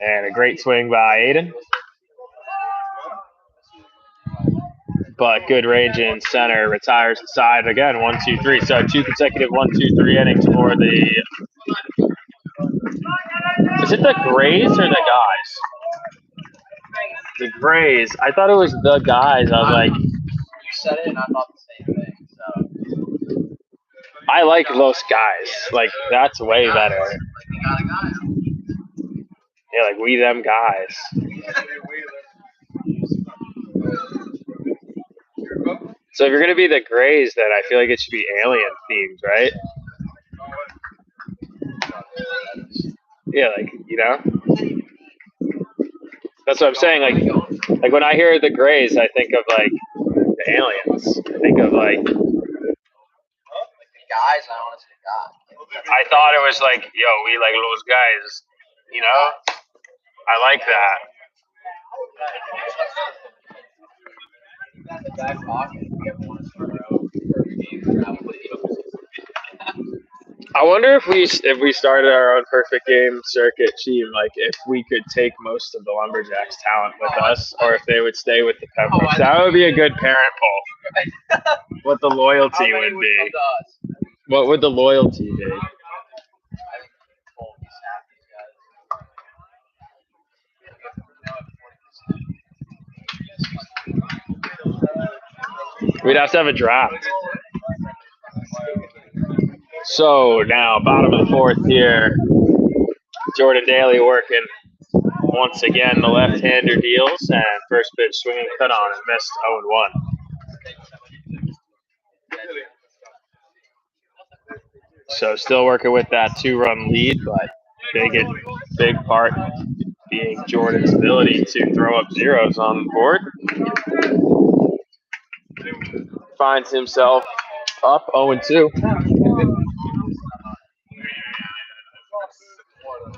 and a great swing by Aiden. but good range in center. Retires side again. 1, 2, 3. So 2 consecutive 1, 2, 3 innings for the. Is it the Grays or the Guys? The Grays. I thought it was the Guys. I was like, You said it, and I thought the same thing. So I like LosGuys. Like that's way better. like you got a guy. Yeah, like we them guys. So if you're gonna be the Grays, then I feel like it should be alien themed, right? Yeah, like that's what I'm saying. Like when I hear the Grays, I think of like the aliens. I think of like. The guys, I honestly got. I thought it was like, yo, we like Los Guys. I like that. In the back pocket, if we ever want to start our own first game, travel videos. I wonder if we started our own perfect game circuit team, like if we could take most of the Lumberjacks talent with us, or if they would stay with the Pembroke. That would be a good parent poll. What the loyalty would be. What would the loyalty be? We'd have to have a draft. So now, bottom of the fourth here, Jordan Daly working once again. The left-hander deals, and first pitch swinging cut on and missed 0-1. So still working with that 2-run lead, but big part being Jordan's ability to throw up zeros on the board. Finds himself up 0-2.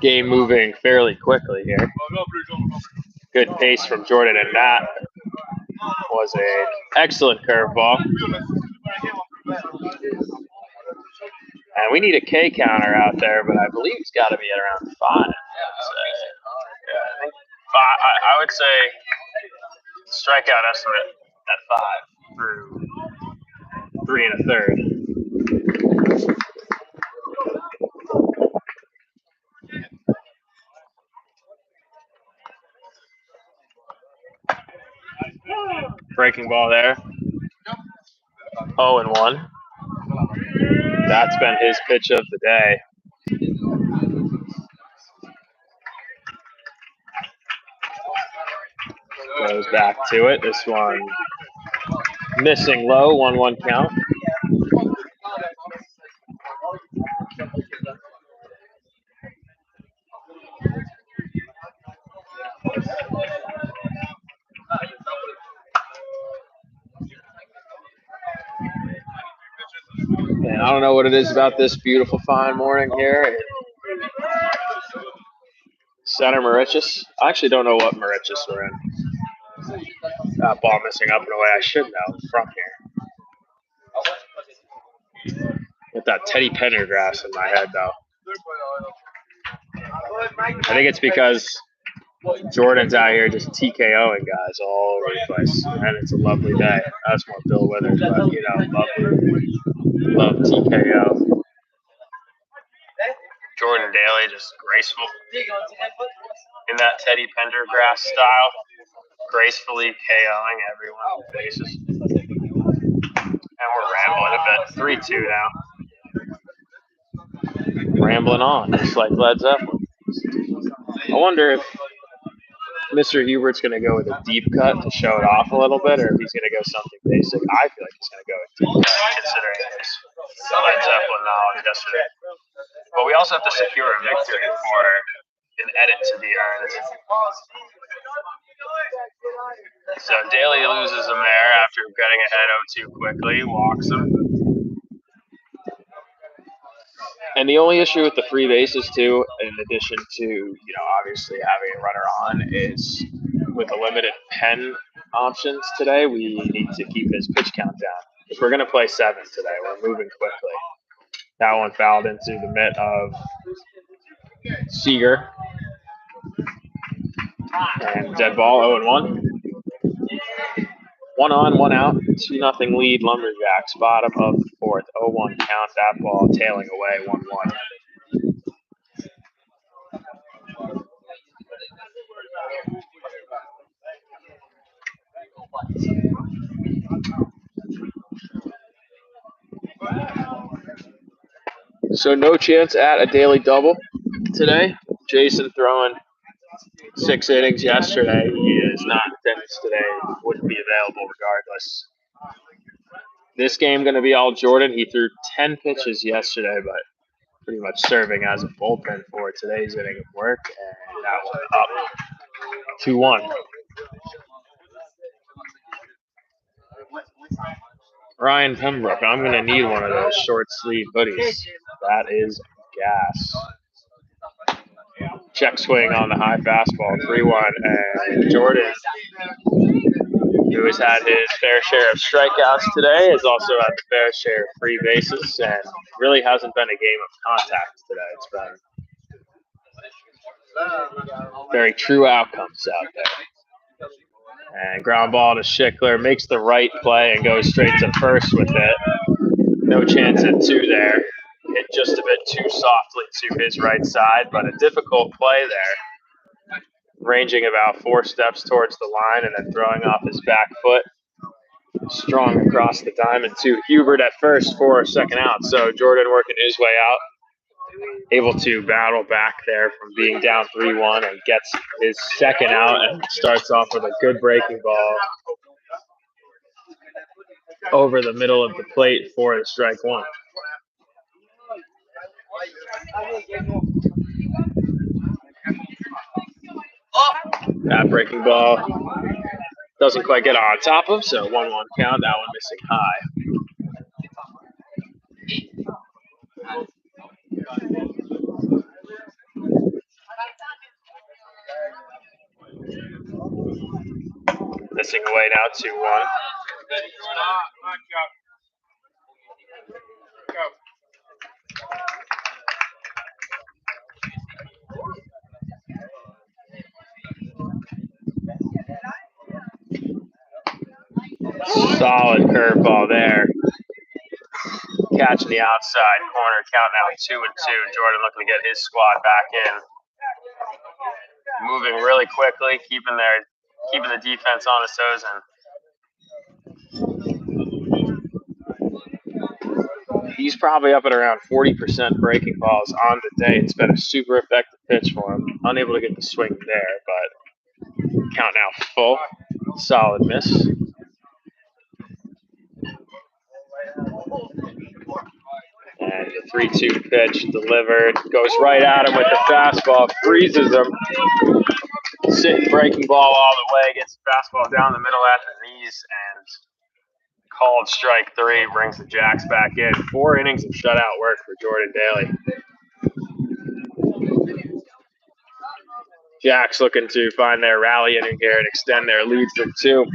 Game moving fairly quickly here. Good pace from Jordan, and that was an excellent curveball. And we need a K counter out there, but I believe it's got to be at around 5. I would say strikeout estimate at 5 through 3 1/3. Breaking ball there. 0-1. That's been his pitch of the day. Goes back to it. This one missing low, 1-1 count. And I don't know what it is about this beautiful fine morning here. Center Mauritius. I actually don't know what Mauritius we're in. That ball missing up in a way I should know from here. With that Teddy Pendergrass in my head, though. I think it's because Jordan's out here just TKOing guys all over the place, and it's a lovely day. That's more Bill Withers, but love TKO. Jordan Daly just graceful in that Teddy Pendergrass style, gracefully KOing everyone in the faces. And we're rambling a bit. 3-2 now. Rambling on, just like Led Zeppelin. I wonder if Mr. Hubert's going to go with a deep cut to show it off a little bit, or if he's going to go something basic. I feel like he's going to go with deep cut, considering his Led Zeppelin knowledge yesterday. But we also have to secure a victory for an edit to be earned. So Daly loses him there after getting ahead 0-2 quickly, walks him. And the only issue with the free bases, too, in addition to, obviously having a runner on, is with the limited pen options today, we need to keep his pitch count down. If we're going to play 7 today, we're moving quickly. That one fouled into the mitt of Seager. And dead ball, 0-1. 1 on, 1 out, 2-0 lead. Lumberjacks, bottom of the fourth. 0-1 count. That ball tailing away 1-1. So no chance at a daily double today. Jason throwing 6 innings yesterday. He is not in attendance today. Wouldn't be available regardless. This game going to be all Jordan. He threw 10 pitches yesterday, but pretty much serving as a bullpen for today's inning of work. And that one up 2-1. Ryan Pembroke, I'm going to need one of those short sleeve hoodies. That is gas. Check swing on the high fastball, 3-1. And Jordan, who has had his fair share of strikeouts today, has also had the fair share of free bases, and really hasn't been a game of contact today. It's been very true outcomes out there. And ground ball to Schickler, makes the right play and goes straight to first with it. No chance at 2 there. Hit just a bit too softly to his right side, but a difficult play there. Ranging about 4 steps towards the line and then throwing off his back foot. Strong across the diamond to Hubert at first for a second out. So Jordan working his way out. Able to battle back there from being down 3-1 and gets his second out and starts off with a good breaking ball over the middle of the plate for the strike 1. That breaking ball doesn't quite get on top of, so 1-1 count. That one missing high. Missing away now 2-1. Solid curveball there. Catching the outside corner, count now 2-2. Jordan looking to get his squad back in. Moving really quickly, keeping the defense on his toes, and he's probably up at around 40% breaking balls on the day. It's been a super effective pitch for him. Unable to get the swing there, but count now full. Solid miss. And the 3-2 pitch delivered. Goes right at him with the fastball. Freezes him. Sitting breaking ball all the way. Gets the fastball down the middle at the knees. And called strike 3. Brings the Jacks back in. 4 innings of shutout work for Jordan Daly. Jacks looking to find their rally inning here and extend their lead to 2.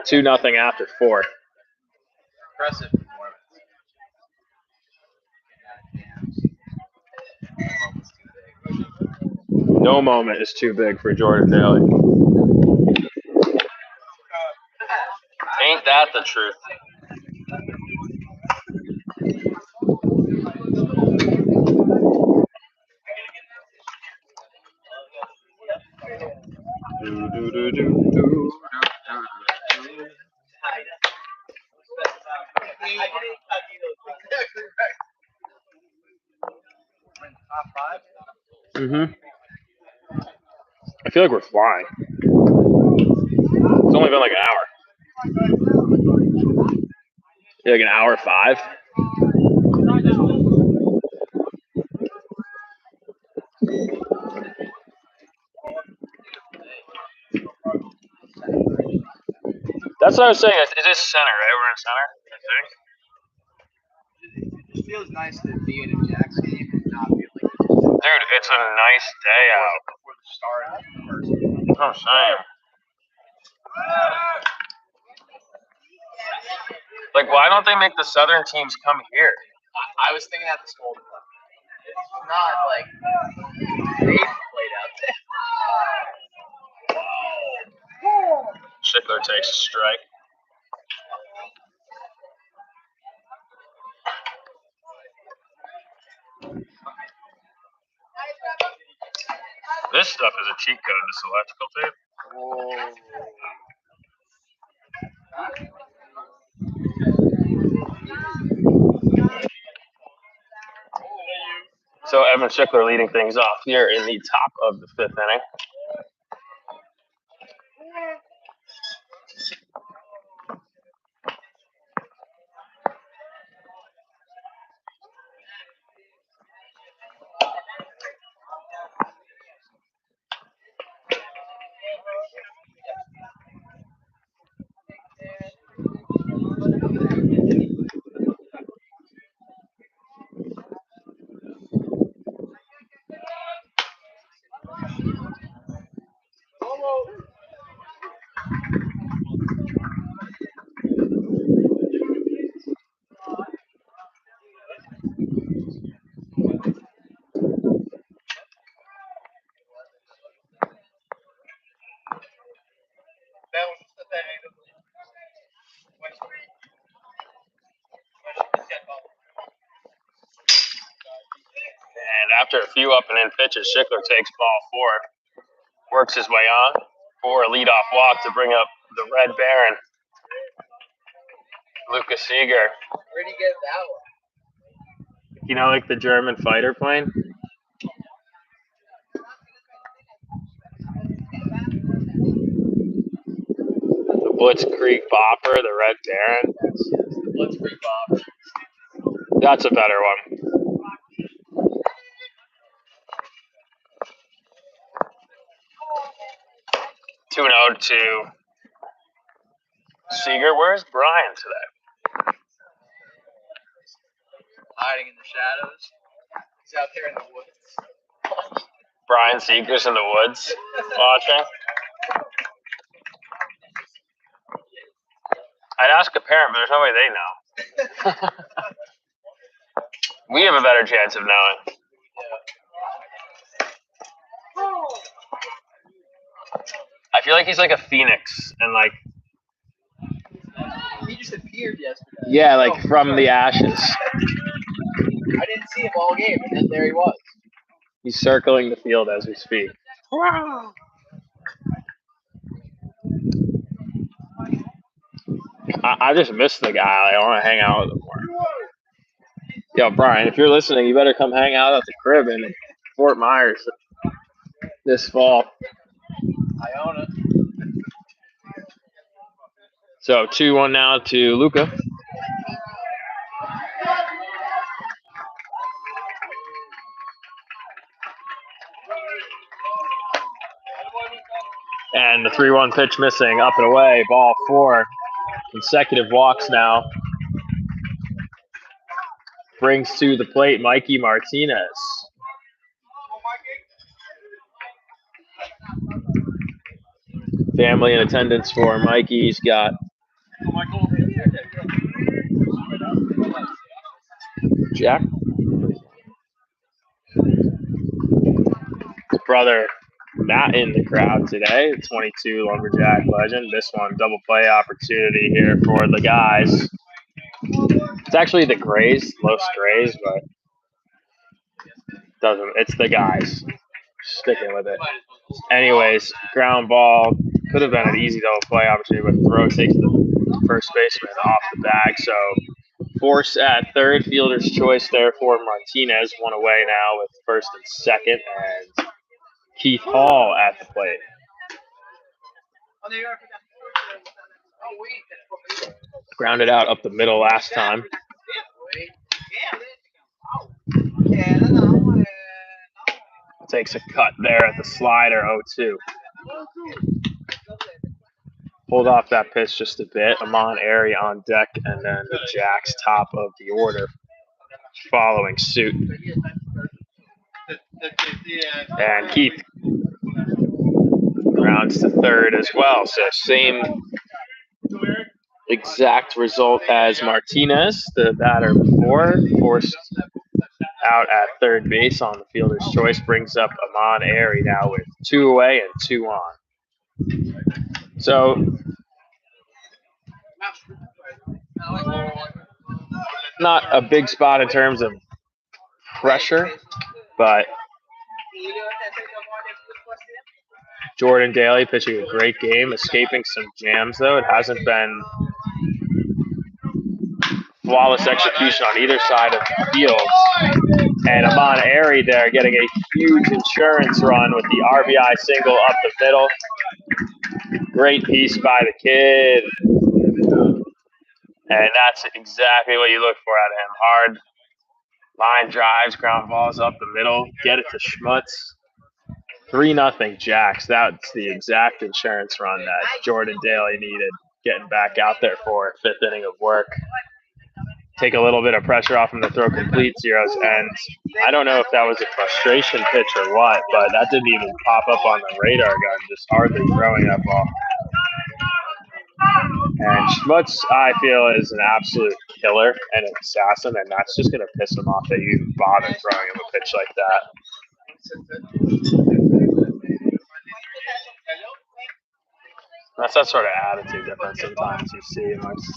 2-0 after 4. Impressive performance. No moment is too big for Jordan Daly. Ain't that the truth? I feel like we're flying. It's only been like an hour. Like an hour 5. That's what I was saying. Is this center, right? We're in center, I think. It just feels nice to be in a Jacks game and not feel like Dude, it's a nice day out. before the start of the first. That's what I'm saying. Like, why don't they make the Southern teams come here? I was thinking that this whole time. It's not like they played out there. Schickler takes a strike. This stuff is a cheat code, this electrical tape. So Evan Schickler leading things off here in the top of the 5th inning. And after a few up and in pitches, Schickler takes ball 4, works his way on for a leadoff walk to bring up the Red Baron, Lucas Seeger. Where'd he get that one? You know, like the German fighter plane? The Blitzkrieg Bopper, the Red Baron. Blitzkrieg Bob. That's a better one. 2-0 to Seeger. Where's Brian today? Hiding in the shadows. He's out there in the woods. Brian Seeger's in the woods watching. I'd ask a parent, but there's no way they know. We have a better chance of knowing. I feel like he's like a phoenix, and like He just appeared yesterday. yeah, like from the ashes. I didn't see him all game, and then there he was. He's circling the field as we speak. I just miss the guy. I want to hang out with him more. Yo, Brian, if you're listening, you better come hang out at the crib in Fort Myers this fall. I own it. So 2-1 now to Luca. And the 3-1 pitch missing, up and away, ball 4. Consecutive walks now. Brings to the plate Mikey Martinez. Family in attendance for Mikey. He's got Jack. His brother not in the crowd today, 22 Lumberjack legend. This one, double play opportunity here for the guys. It's actually the Grays, Los Grays, but doesn't. It's the guys. Sticking with it. Anyways, ground ball. Could have been an easy double play opportunity, but the throw takes the first baseman off the bag. So force at third, fielder's choice there for Martinez. One away now with first and second, and Keith Hall at the plate. Grounded out up the middle last time. Takes a cut there at the slider, 0-2. Pulled off that pitch just a bit. Amon Airy on deck, and then the Jacks top of the order following suit. And Keith grounds to third as well. So same exact result as Martinez, the batter before. Forced out at third base on the fielder's choice. Brings up Amon Airy now with 2 away and 2 on. So not a big spot in terms of pressure, but Jordan Daly pitching a great game, escaping some jams though. It hasn't been flawless execution on either side of the field. And Amon Airy there getting a huge insurance run with the RBI single up the middle. Great piece by the kid. And that's exactly what you look for out of him. Hard line drives, ground balls up the middle, get it to Schmutz. 3-0 Jacks. That's the exact insurance run that Jordan Daly needed, getting back out there for 5th inning of work. Take a little bit of pressure off him to throw complete zeros. And I don't know if that was a frustration pitch or what, but that didn't even pop up on the radar gun, just hardly throwing that ball. And Schmutz, I feel, is an absolute killer and an assassin, and that's just going to piss him off that you even bother throwing him a pitch like that. That's that sort of attitude difference sometimes you see amongst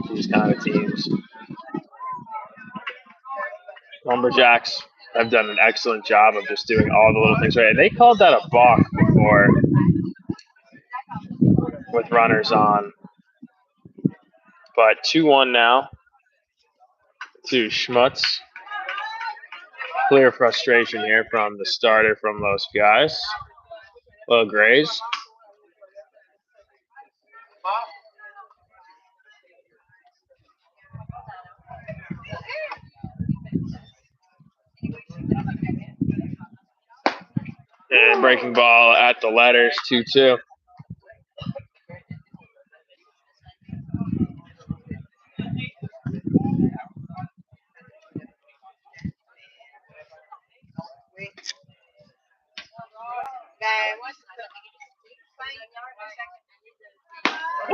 these kind of teams. Lumberjacks have done an excellent job of just doing all the little things right. They called that a balk before with runners on. But 2-1 now to Schmutz. Clear frustration here from the starter from LosGuys. Little Grays. And breaking ball at the letters, 2-2.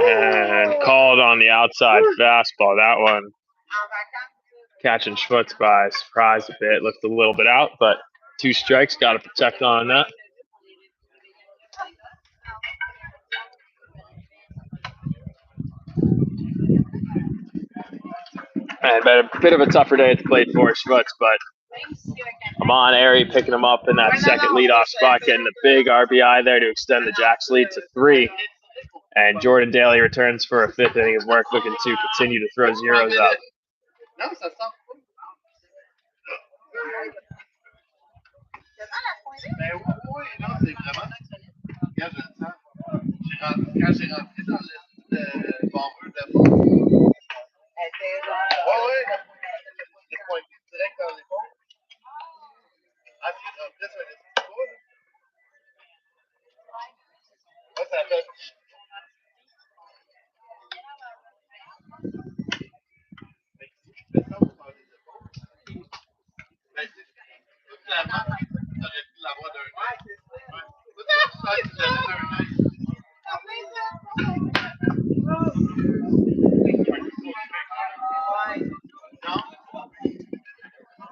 And called on the outside fastball. That one catching Schmutz by surprise a bit. Looked a little bit out, but 2 strikes. Got to protect on that. And a bit of a tougher day at the plate for Schmutz, but Amon Airy picking him up in that second leadoff spot, getting the big RBI there to extend the Jacks lead to 3. And Jordan Daly returns for a 5th inning of work, looking to continue to throw zeros up.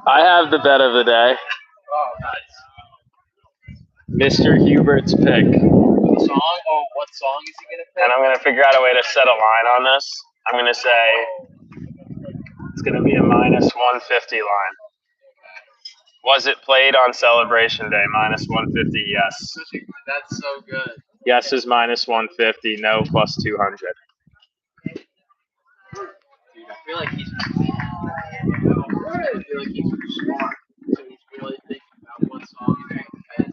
I have the bet of the day. Oh, nice. Mr. Hubert's pick. What song? Oh, what song is he going to pick? And I'm going to figure out a way to set a line on this. I'm going to say it's going to be a -150 line. Was it played on Celebration Day? -150, yes. That's so good. Yes is -150, no +200. Dude, I feel like he's smart. So he's really thinking about what song he's going to pick.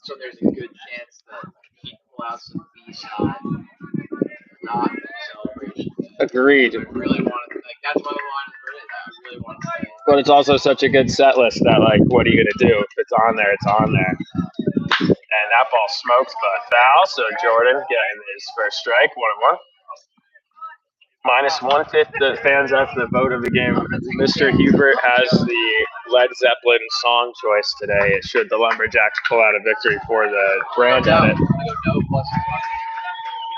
So there's a good chance that he'd pull out some B-side, not Celebration Day. Agreed. I really want to, like, that's why the line is written. I really want to say it. But it's also such a good set list that, like, what are you going to do? If it's on there, it's on there. And that ball smokes, but foul. So Jordan getting his first strike, 1-1. -150. The fans after the vote of the game. Mr. Hubert has the Led Zeppelin song choice today. Should the Lumberjacks pull out a victory for the brand edit?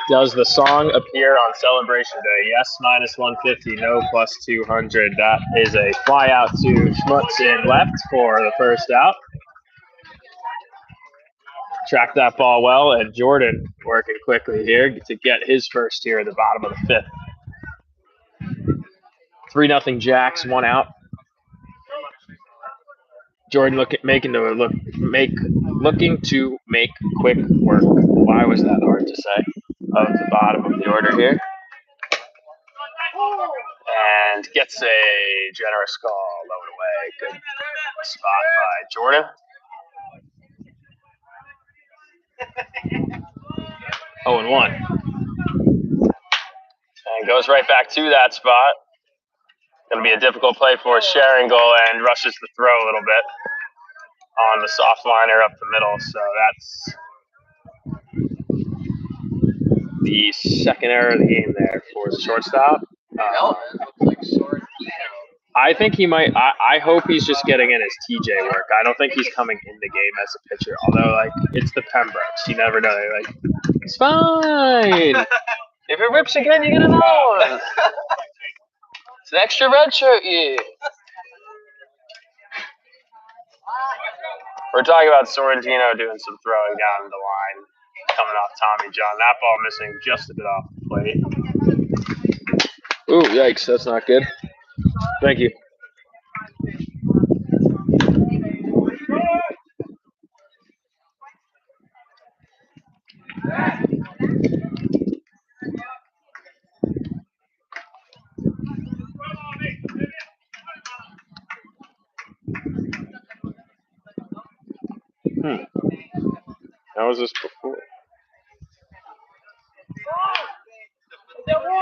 Does the song appear on Celebration Day? Yes, -150, no +200. That is a fly out to Schmutz in left for the first out. tracked that ball well, and Jordan working quickly here to get his first here at the bottom of the fifth. 3-0 Jacks, 1 out. Jordan looking to make quick work. Why was that hard to say? Of the bottom of the order here. And gets a generous call, low and away. Good spot by Jordan. 0-1. And goes right back to that spot. Going to be a difficult play for a sharing goal, and rushes the throw a little bit on the soft liner up the middle. So that's the second error of the game there for the shortstop. I think he might. I hope he's just getting in his TJ work. I don't think he's coming in the game as a pitcher. Although, like, it's the Pembrokes. You never know. They're like, it's fine. If it rips again, you get another one. It's an extra red shirt year. We're talking about Sorrentino doing some throwing down the line, coming off Tommy John. That ball missing just a bit off the plate. Ooh, yikes, that's not good. Thank you. How was this before?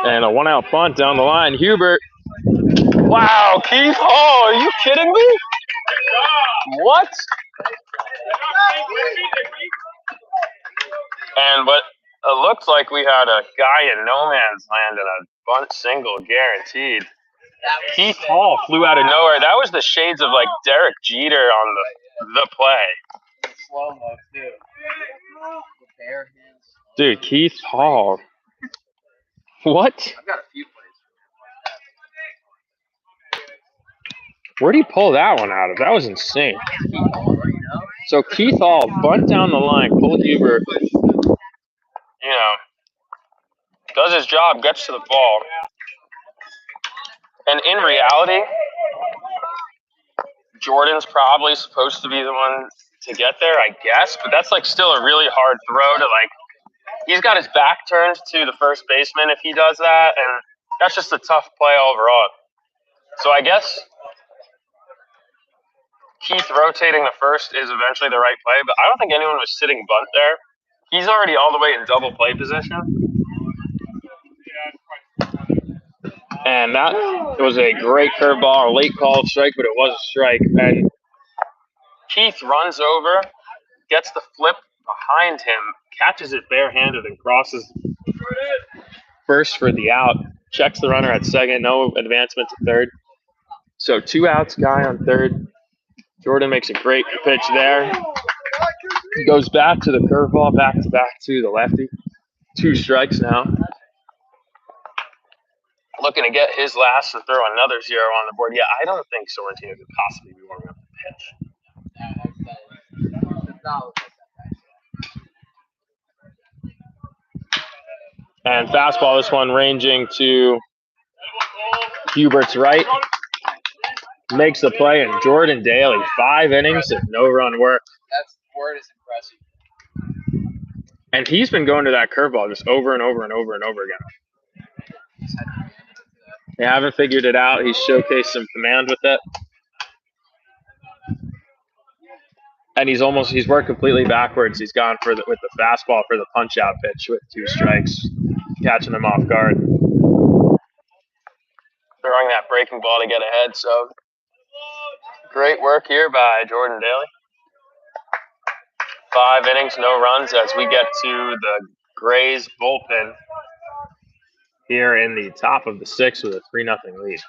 And a 1-out bunt down the line. Hubert. Wow, Keith Hall, are you kidding me? What? And what it looked like we had a guy in no man's land and a bunt single guaranteed. Keith Hall flew out of nowhere. That was the shades of like Derek Jeter on the play. Slow-mo, too. Dude, Keith Hall. What? I've got a few plays. Where'd he pull that one out of? That was insane. So Keith Hall, bunt down the line, pulled Hubert, does his job, gets to the ball. And in reality, Jordan's probably supposed to be the one to get there, I guess. But that's like still a really hard throw to like. He's got his back turned to the first baseman if he does that, and that's just a tough play overall. So I guess Keith rotating the first is eventually the right play, but I don't think anyone was sitting bunt there. He's already all the way in double play position. And that was a great curveball, a late call strike, but it was a strike. And Keith runs over, gets the flip behind him, catches it barehanded, and crosses first for the out. Checks the runner at second, no advancement to third. So 2 outs, guy on third. Jordan makes a great pitch there. Goes back to the curveball, back to the lefty. 2 strikes now. Looking to get his last to throw another 0 on the board. Yeah, I don't think Sorrentino could possibly be warming up the pitch. And fastball, this one ranging to Hubert's right. Makes the play, and Jordan Daly, 5 innings of no-run work. That's word is impressive. And he's been going to that curveball just over and over and over and over again. They haven't figured it out. He's showcased some command with it. And he's worked completely backwards. He's gone with the fastball for the punch-out pitch with 2 strikes, catching them off guard. Throwing that breaking ball to get ahead, so great work here by Jordan Daly. 5 innings, no runs as we get to the Grays bullpen here in the top of the 6th with a 3-0 lead.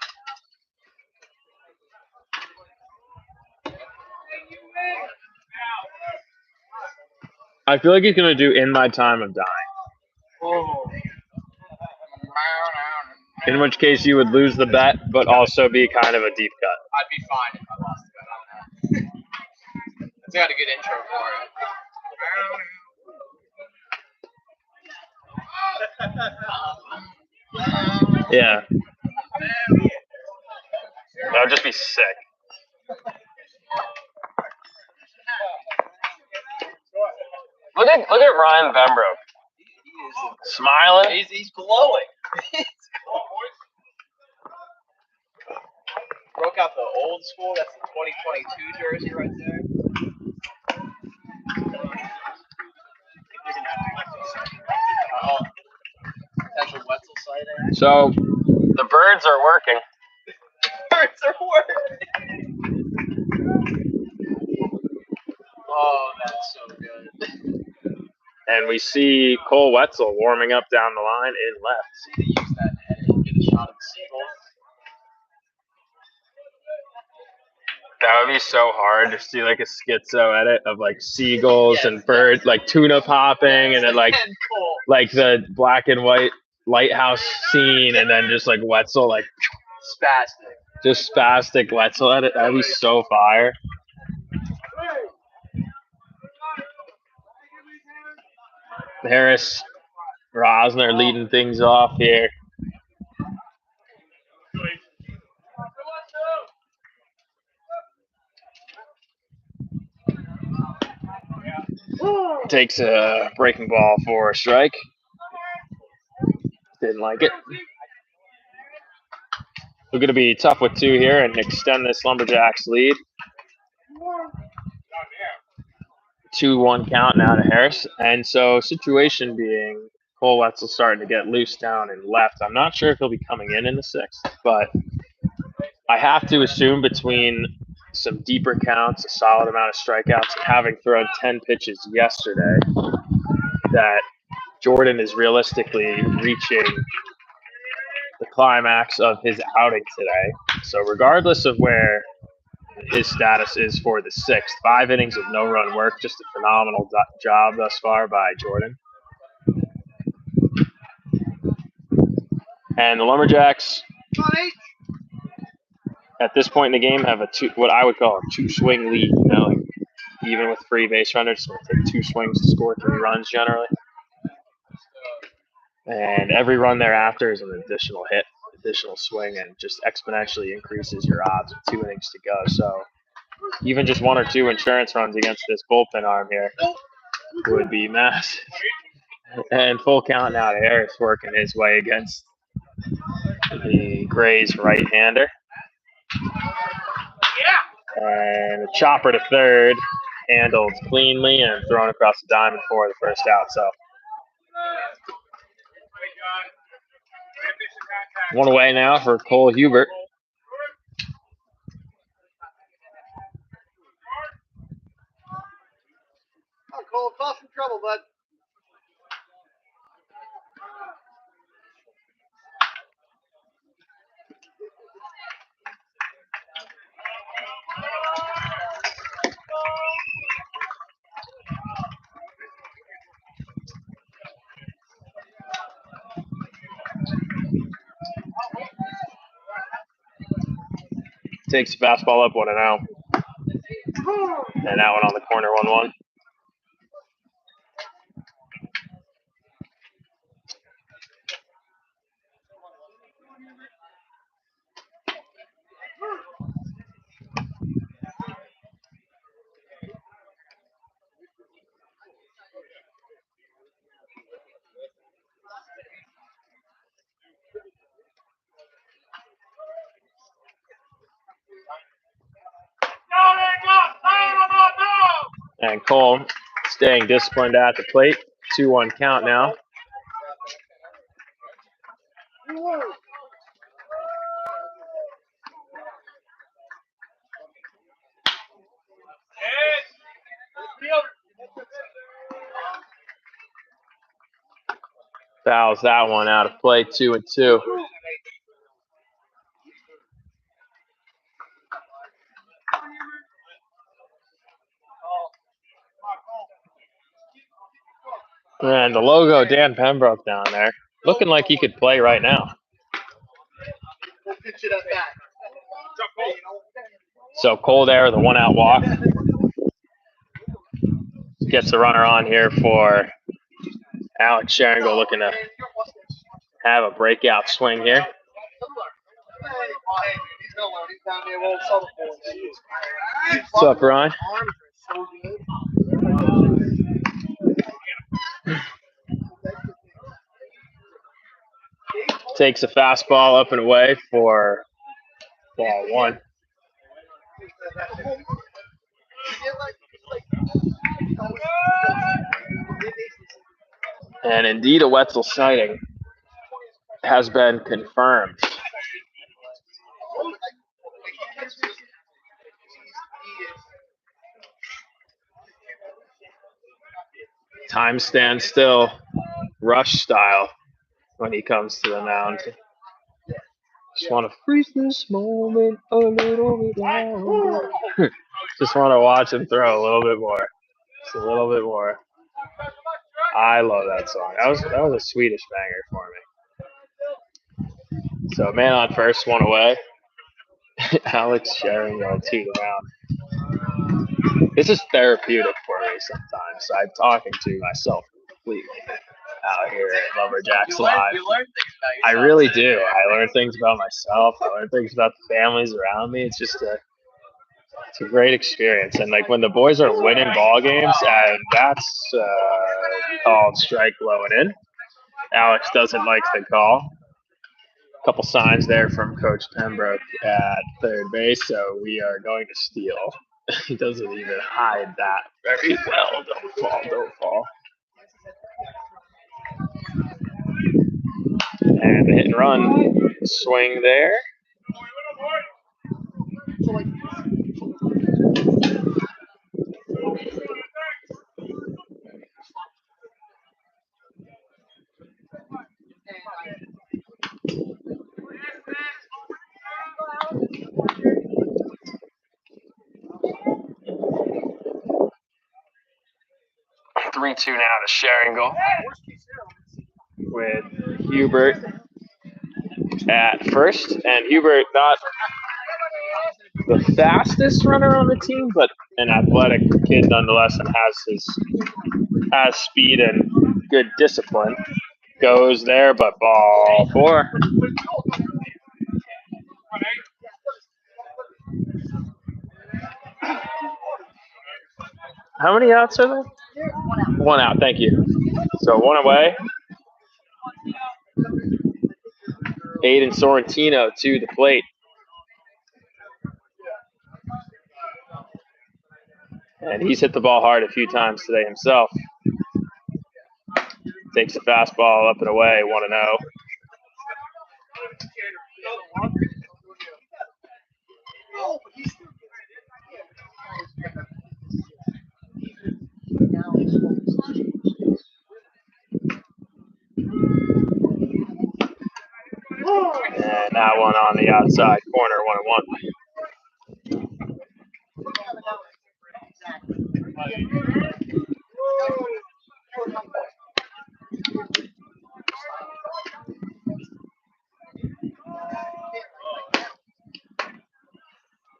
I feel like he's going to do In My Time of Dying. In which case you would lose the bet, but also be kind of a deep cut. I'd be fine if I lost the bet on that. It's got a good intro for it. Yeah. That would just be sick. Look at Ryan Pembroke. Smiling. He's glowing. Broke out the old school. That's the 2022 jersey right there. Potential Wetzel sighting. So the birds are working. Birds are working. Oh, that's so good. And we see Cole Wetzel warming up down the line in left. See, they use that and edit and get a shot of the seagull. That would be so hard to see like a schizo edit of like seagulls and birds, like tuna popping, and then like the black and white lighthouse scene, and then just like Wetzel, like Spastic. just spastic Wetzel edit. That'd be so fire. Harris, Rosner leading things off here. Takes a breaking ball for a strike. Didn't like it. We're going to be tough with two here and extend this Lumberjacks lead. 2-1 count now to Harris. And so situation being Cole Wetzel starting to get loose down and left. I'm not sure if he'll be coming in the sixth, but I have to assume between some deeper counts, a solid amount of strikeouts, and having thrown 10 pitches yesterday, that Jordan is realistically reaching the climax of his outing today. So regardless of where his status is for the sixth, 5 innings of no-run work, just a phenomenal job thus far by Jordan. And the Lumberjacks, at this point in the game, have what I would call a 2-swing lead. You know, like even with free base runners, it's going to take 2 swings to score 3 runs generally. And every run thereafter is an additional hit, additional swing, and just exponentially increases your odds with 2 innings to go. So even just 1 or 2 insurance runs against this bullpen arm here would be massive. And full count now to Harris working his way against the Grays right-hander. And a chopper to third, handled cleanly and thrown across the diamond for the first out. So 1 away now for Cole Hubert. Oh, Cole, cause some trouble, bud. Takes the fastball up 1-0. And that one on the corner 1-1. And Cole staying disciplined at the plate. 2-1 count now. Fouls that one out of play, 2-2. And the logo, Dan Pembroke down there, looking like he could play right now. So Cole there, the 1-out walk. Gets the runner on here for Alex Sharingo, looking to have a breakout swing here. What's up, Ryan? Takes a fastball up and away for ball one. And indeed, a Wetzel sighting has been confirmed. Time stands still, Rush style, when he comes to the mound. Just want to freeze this moment a little bit longer. Just want to watch him throw a little bit more. Just a little bit more. I love that song. That was a Swedish banger for me. So man on first, one away. Alex sharing to the mound. This is therapeutic for me sometimes. I'm talking to myself completely out here at Lumberjacks Live. I really do. I learn things about myself. I learn things about the families around me. It's just a great experience. And like when the boys are winning ball games, and that's called strike low and in. Alex doesn't like the call. A couple signs there from Coach Pembroke at third base, so we are going to steal. He doesn't even hide that very well. Don't fall. And the hit and run swing there. Three-two now to Sharingle with Hubert at first, and Hubert not the fastest runner on the team, but an athletic kid nonetheless, and has speed and good discipline. Goes there, but ball four. How many outs are there? One out, thank you. So one away. Aiden Sorrentino to the plate. And he's hit the ball hard a few times today himself. Takes a fastball up and away, 1-0. And that one on the outside corner, 1-1.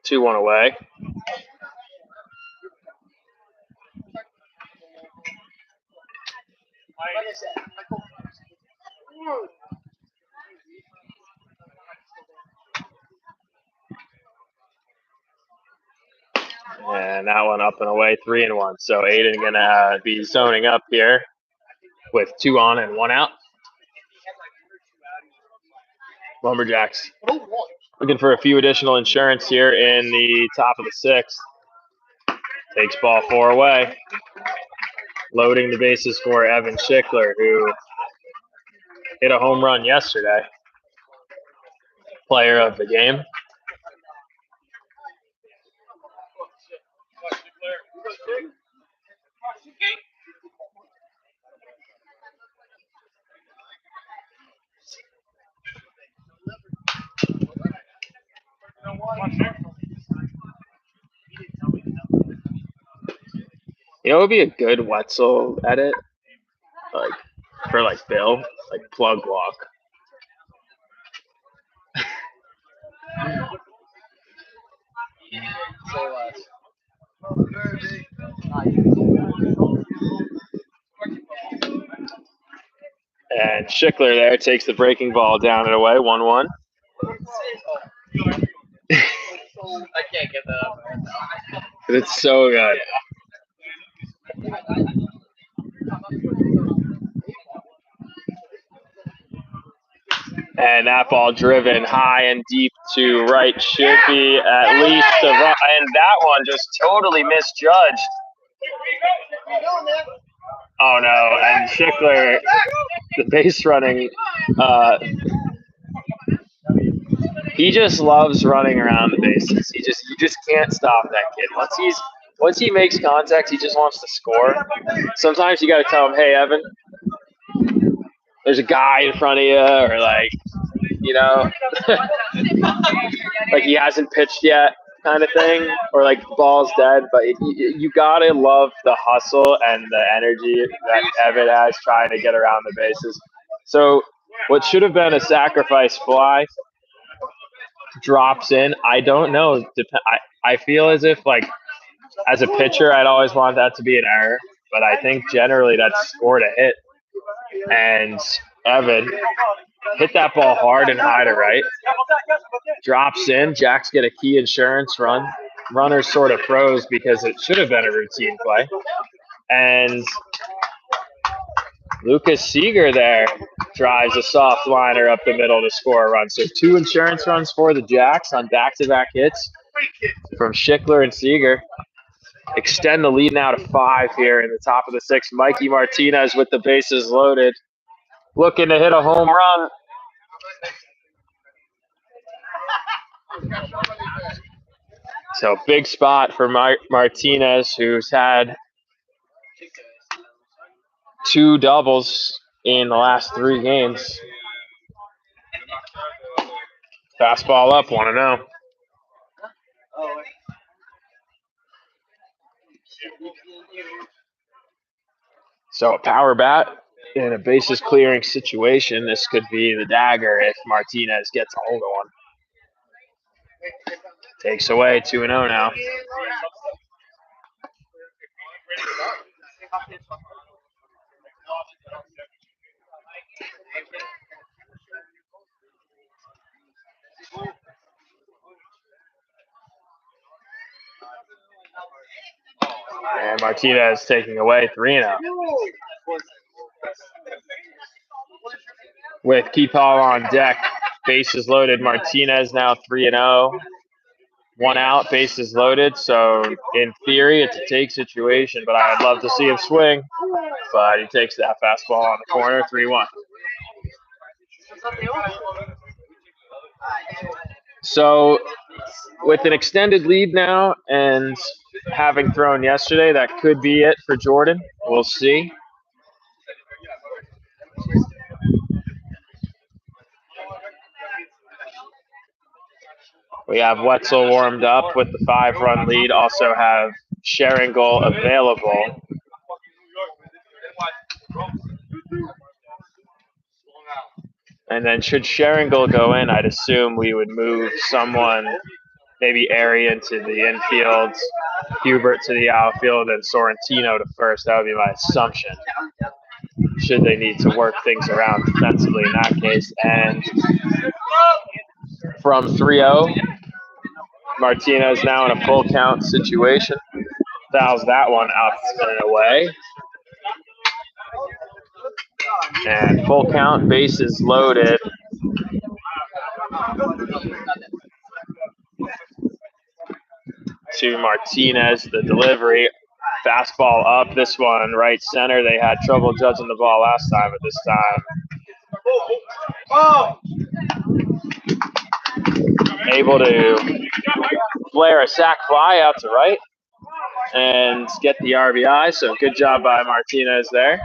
2-1 away. And that one up and away, 3-1. So Aiden gonna be zoning up here with 2 on and 1 out. Lumberjacks looking for a few additional insurance here in the top of the 6th. Takes ball 4 away. Loading the bases for Evan Schickler, who hit a home run yesterday. Player of the game. You know, it would be a good Wetzel edit, like for like Bill, like plug walk. Schickler there takes the breaking ball down and away, 1-1. I can't get that up. It's so good. And that ball driven high and deep to right should be at least a run. And that one just totally misjudged. Oh no! And Schickler, the base running, he just loves running around the bases. You just can't stop that kid. Once he makes contact, he just wants to score. Sometimes you got to tell him, "Hey, Evan, there's a guy in front of you," or like, you know, like he hasn't pitched yet, kind of thing, or like the ball's dead. But you gotta love the hustle and the energy that Evan has trying to get around the bases. So what should have been a sacrifice fly drops in. I don't know. I feel as if, like, as a pitcher, I'd always want that to be an error, but I think generally that's scored a hit. And Evan hit that ball hard and high to right. Drops in. Jacks get a key insurance run. Runner sort of froze because it should have been a routine play. And Lucas Seager there drives a soft liner up the middle to score a run. So 2 insurance runs for the Jacks on back-to-back hits from Schickler and Seager. Extend the lead now to 5 here in the top of the 6th. Mikey Martinez with the bases loaded, looking to hit a home run. So big spot for Martinez, who's had 2 doubles in the last 3 games. Fastball up, 1-0. So a power bat in a bases clearing situation. This could be the dagger if Martinez gets a hold of one. Takes away 2-0 now. And Martinez taking away 3-0. With Keepall on deck, bases loaded. Martinez now 3-0. 1 out, bases loaded. So in theory, it's a take situation, but I'd love to see him swing. But he takes that fastball on the corner, 3-1. So with an extended lead now and having thrown yesterday, that could be it for Jordan. We'll see. We have Wetzel warmed up with the 5-run lead. Also have Sheringle available. And then should Sheringle go in, I'd assume we would move someone, maybe Airy into the infield, Hubert to the outfield, and Sorrentino to first. That would be my assumption, should they need to work things around defensively in that case. And from 3-0, Martinez now in a full count situation. Fouls that one out and away. And full count, bases loaded. To Martinez, the delivery. Fastball up, this one right center. They had trouble judging the ball last time, but this time able to flare a sac fly out to right and get the RBI. So good job by Martinez there.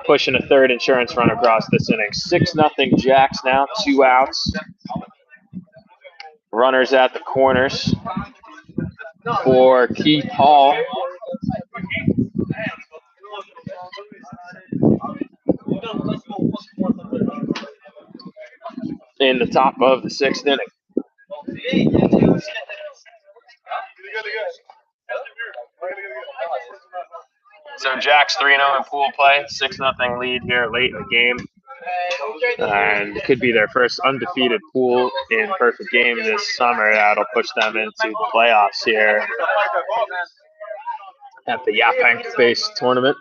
Pushing a 3rd insurance run across this inning. 6-0 Jacks now, 2 outs. Runners at the corners for Keepall. In the top of the 6th inning. So Jacks 3-0 in pool play, 6-0 lead here late in the game. And it could be their first undefeated pool in perfect game this summer. That'll push them into the playoffs here at the Yaphank Base tournament.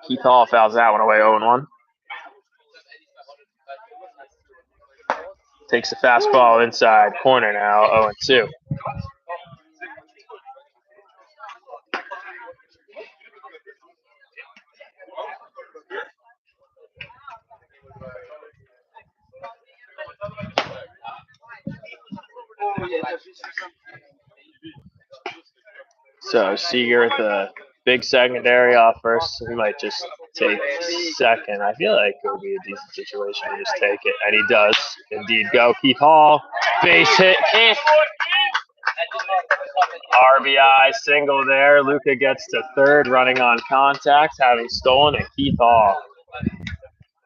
Keith Hall fouls that one away 0-1. Takes the fastball inside corner now, 0-2. So Seager with the big secondary off first. He might just take second. I feel like it would be a decent situation to just take it. And he does indeed go. Keith Hall, base hit. RBI single there. Luca gets to third, running on contact, having stolen, and Keith Hall.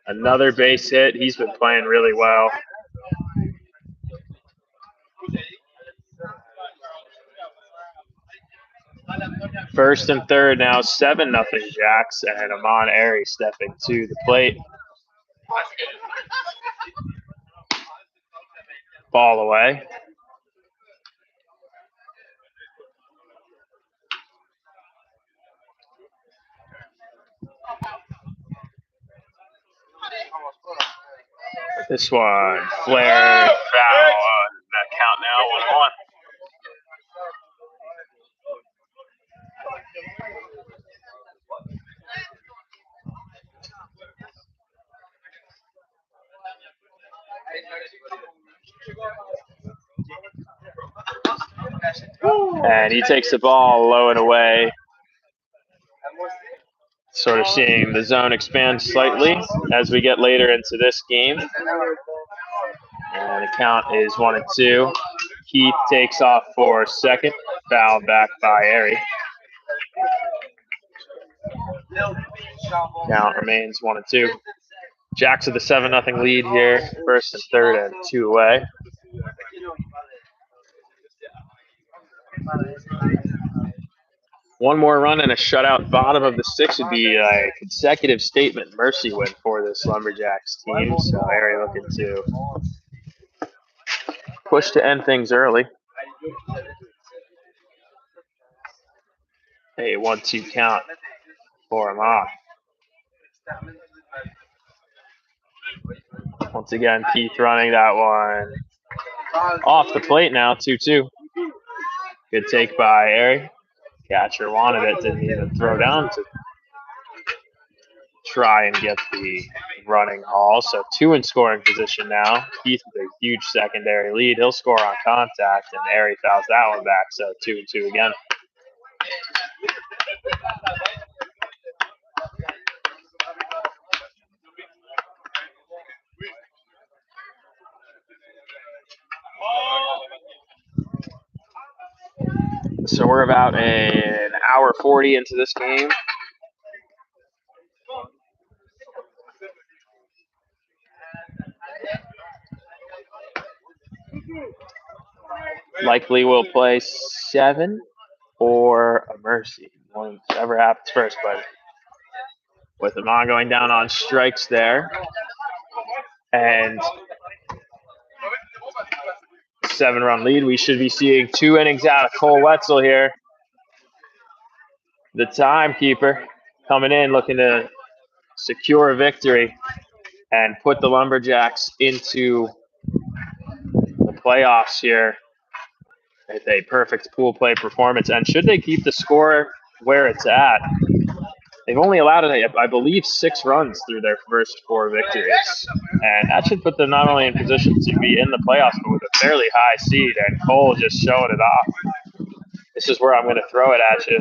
Another base hit. He's been playing really well. First and third now, 7-0 Jacks, and Amon Airy stepping to the plate. Ball away. This one, flare, foul, that count now, 1-1. And he takes the ball low and away. Sort of seeing the zone expand slightly as we get later into this game. And the count is 1-2. Keith takes off for second, fouled back by Airy. Count remains 1-2. Jacks with a 7-0 lead here, first and third and 2 away. One more run and a shutout bottom of the 6 would be a consecutive statement mercy win for this Lumberjacks team. So Airy looking to push to end things early. A 1-2 count for him off. Once again, Keith running that one off the plate now, 2-2. Good take by Airy. Catcher wanted it, didn't even throw down to try and get the running Hall. So 2 in scoring position now. Keith with a huge secondary lead. He'll score on contact, and Airy fouls that one back. So 2-2 again. So we're about an hour 40 into this game. Likely we'll play 7 or a mercy. Whatever happens first, but with Amon going down on strikes there. And 7-run lead, we should be seeing 2 innings out of Cole Wetzel here. The timekeeper coming in looking to secure a victory and put the Lumberjacks into the playoffs here with a perfect pool play performance. And should they keep the score where it's at, they've only allowed, I believe, 6 runs through their first 4 victories. And that should put them not only in position to be in the playoffs, but with a fairly high seed. And Cole just showing it off. This is where I'm going to throw it at you.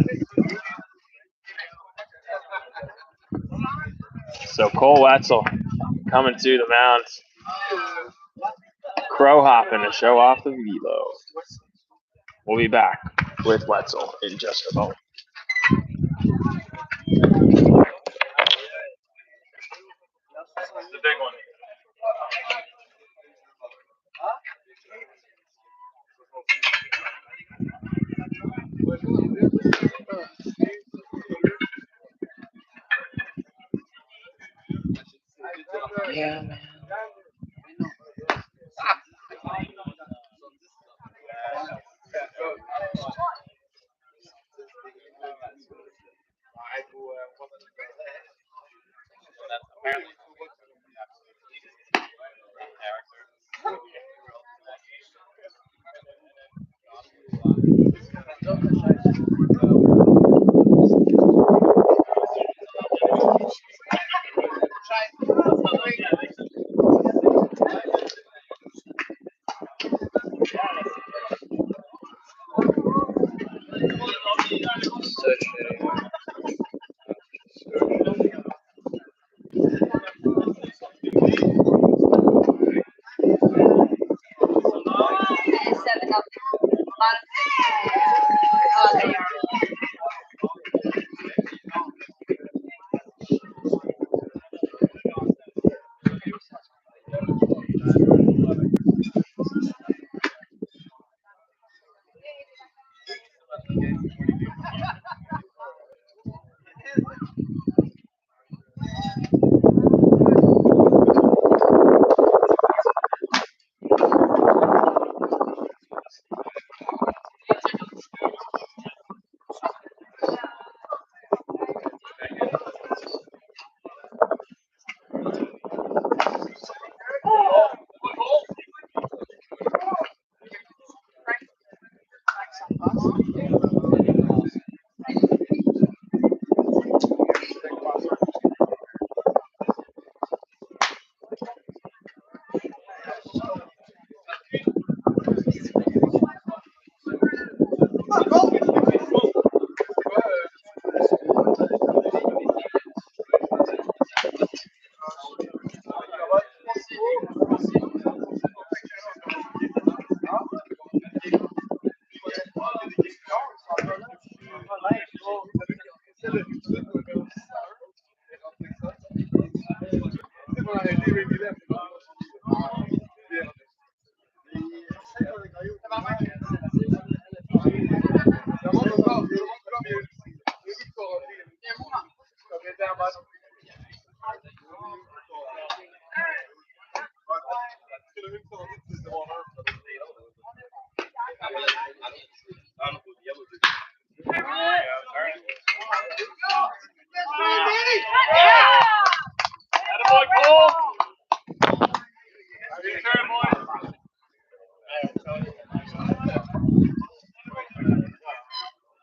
So Cole Wetzel coming to the mound. Crow hopping to show off the velo. We'll be back with Wetzel in just a moment. The big one. Yeah, man. So shitty.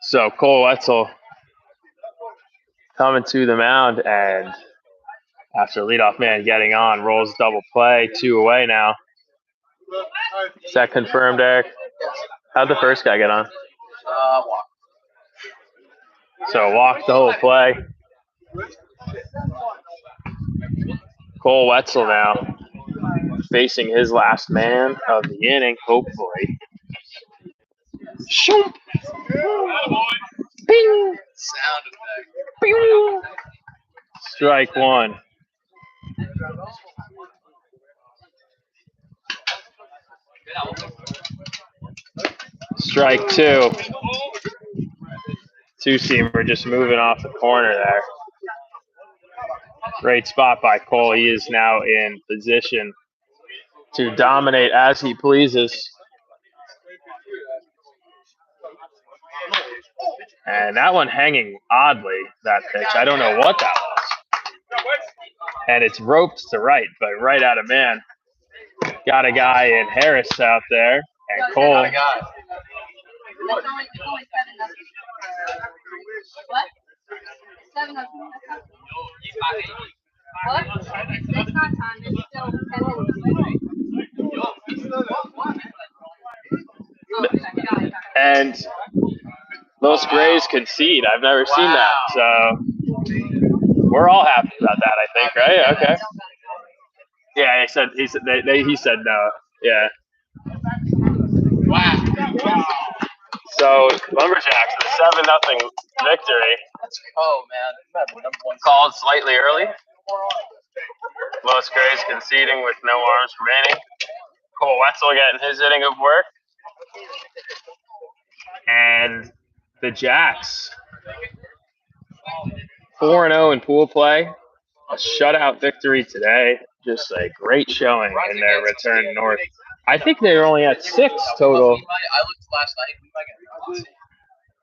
So Cole Wetzel coming to the mound, and after leadoff man getting on, rolls double play, 2 away now. Is that confirmed, Eric? How'd the first guy get on? Walk. So walk the whole play. Cole Wetzel now facing his last man of the inning, hopefully. Shoot! Bing! Sound effect. Bing! Strike one. Strike two. Two-seamer just moving off the corner there. Great spot by Cole. He is now in position to dominate as he pleases. And that one hanging oddly, that pitch. I don't know what that was. And it's roped to right, but right out of man. Got a guy in Harris out there. And Cole. And LosGuys concede. I've never seen that. So we're all happy about that, I think, right? Okay. Yeah, he said no. Yeah. Wow. So Lumberjacks with a 7-0 victory. Oh man. Called slightly early. LosGuys conceding with no arms remaining. Cole Wetzel getting his inning of work. And the Jacks 4-0 in pool play. A shutout victory today. just a great showing in their return north. I think they were only at 6 total. I looked last night. We might get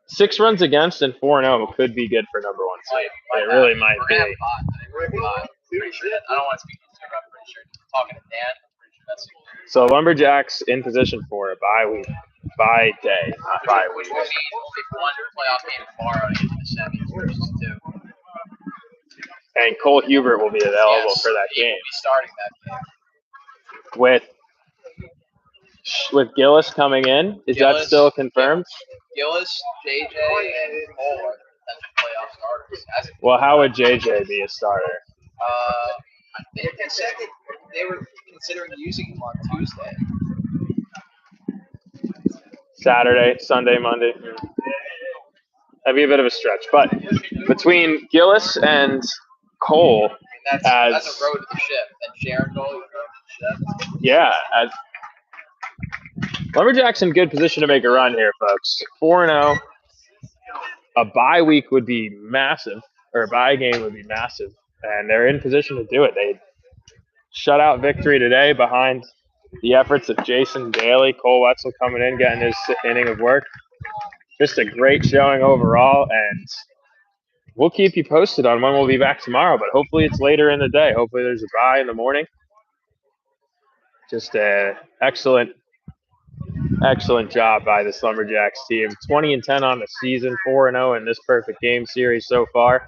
6 runs against and 4-0 could be good for number 1 seed. It really might be. I don't want to speak to I'm pretty sure. Talking to Dan, I'm pretty sure that's So Lumberjacks in position for a bye week. Bye day, not bye week. We'll need one playoff game tomorrow to get to the semis versus 2. And Cole Hubert will be available for that He game. will be starting that game. With Gillis coming in, is that still confirmed? Gillis, JJ, and Cole are potential playoff starters. Well, how would JJ be a starter? They said that they were considering using him on Tuesday. Saturday, Sunday, Monday. That'd be a bit of a stretch. But between Gillis and Cole, That's a road to the ship. And Sharon Cole is a road to the ship. Yeah. Lumberjacks in good position to make a run here, folks. 4-0. A bye week would be massive, or a bye game would be massive. And they're in position to do it. They shutout victory today behind the efforts of Jason Daly. Cole Wetzel coming in, getting his inning of work. Just a great showing overall, and we'll keep you posted on when we'll be back tomorrow, but hopefully it's later in the day. Hopefully there's a bye in the morning. Just an excellent job by this Lumberjacks team. 20-10 on the season, 4-0 in this perfect game series so far.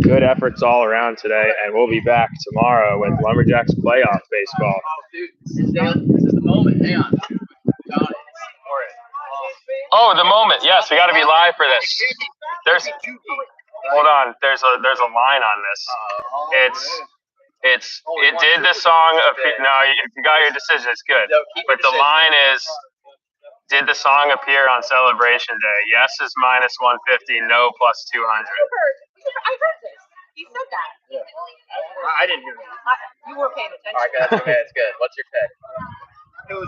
Good efforts all around today, and we'll be back tomorrow with Lumberjacks playoff baseball. Dude, this is the moment. Hang on. Oh, the moment. Yes, we got to be live for this. Hold on. There's a line on this. It did the song. No, if you got your decision, it's good. But the line is, did the song appear on Celebration Day? Yes is minus 150. No plus 200. I heard this. He said that. Yeah. I didn't hear that. You were paying attention. All right, that's okay. It's good. What's your pick? It was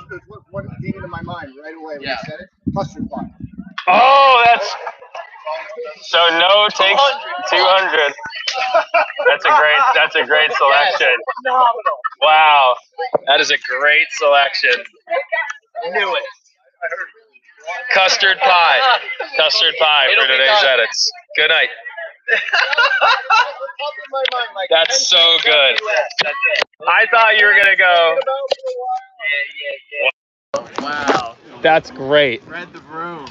what came into my mind right away when Yeah. you said it. Custard pie. Oh, so no takes 200. That's a great selection. Phenomenal. Wow, that is a great selection. Knew it. Custard pie for today's edits. Good night. That's so good. I thought you were gonna go. Wow. That's great. Read the room.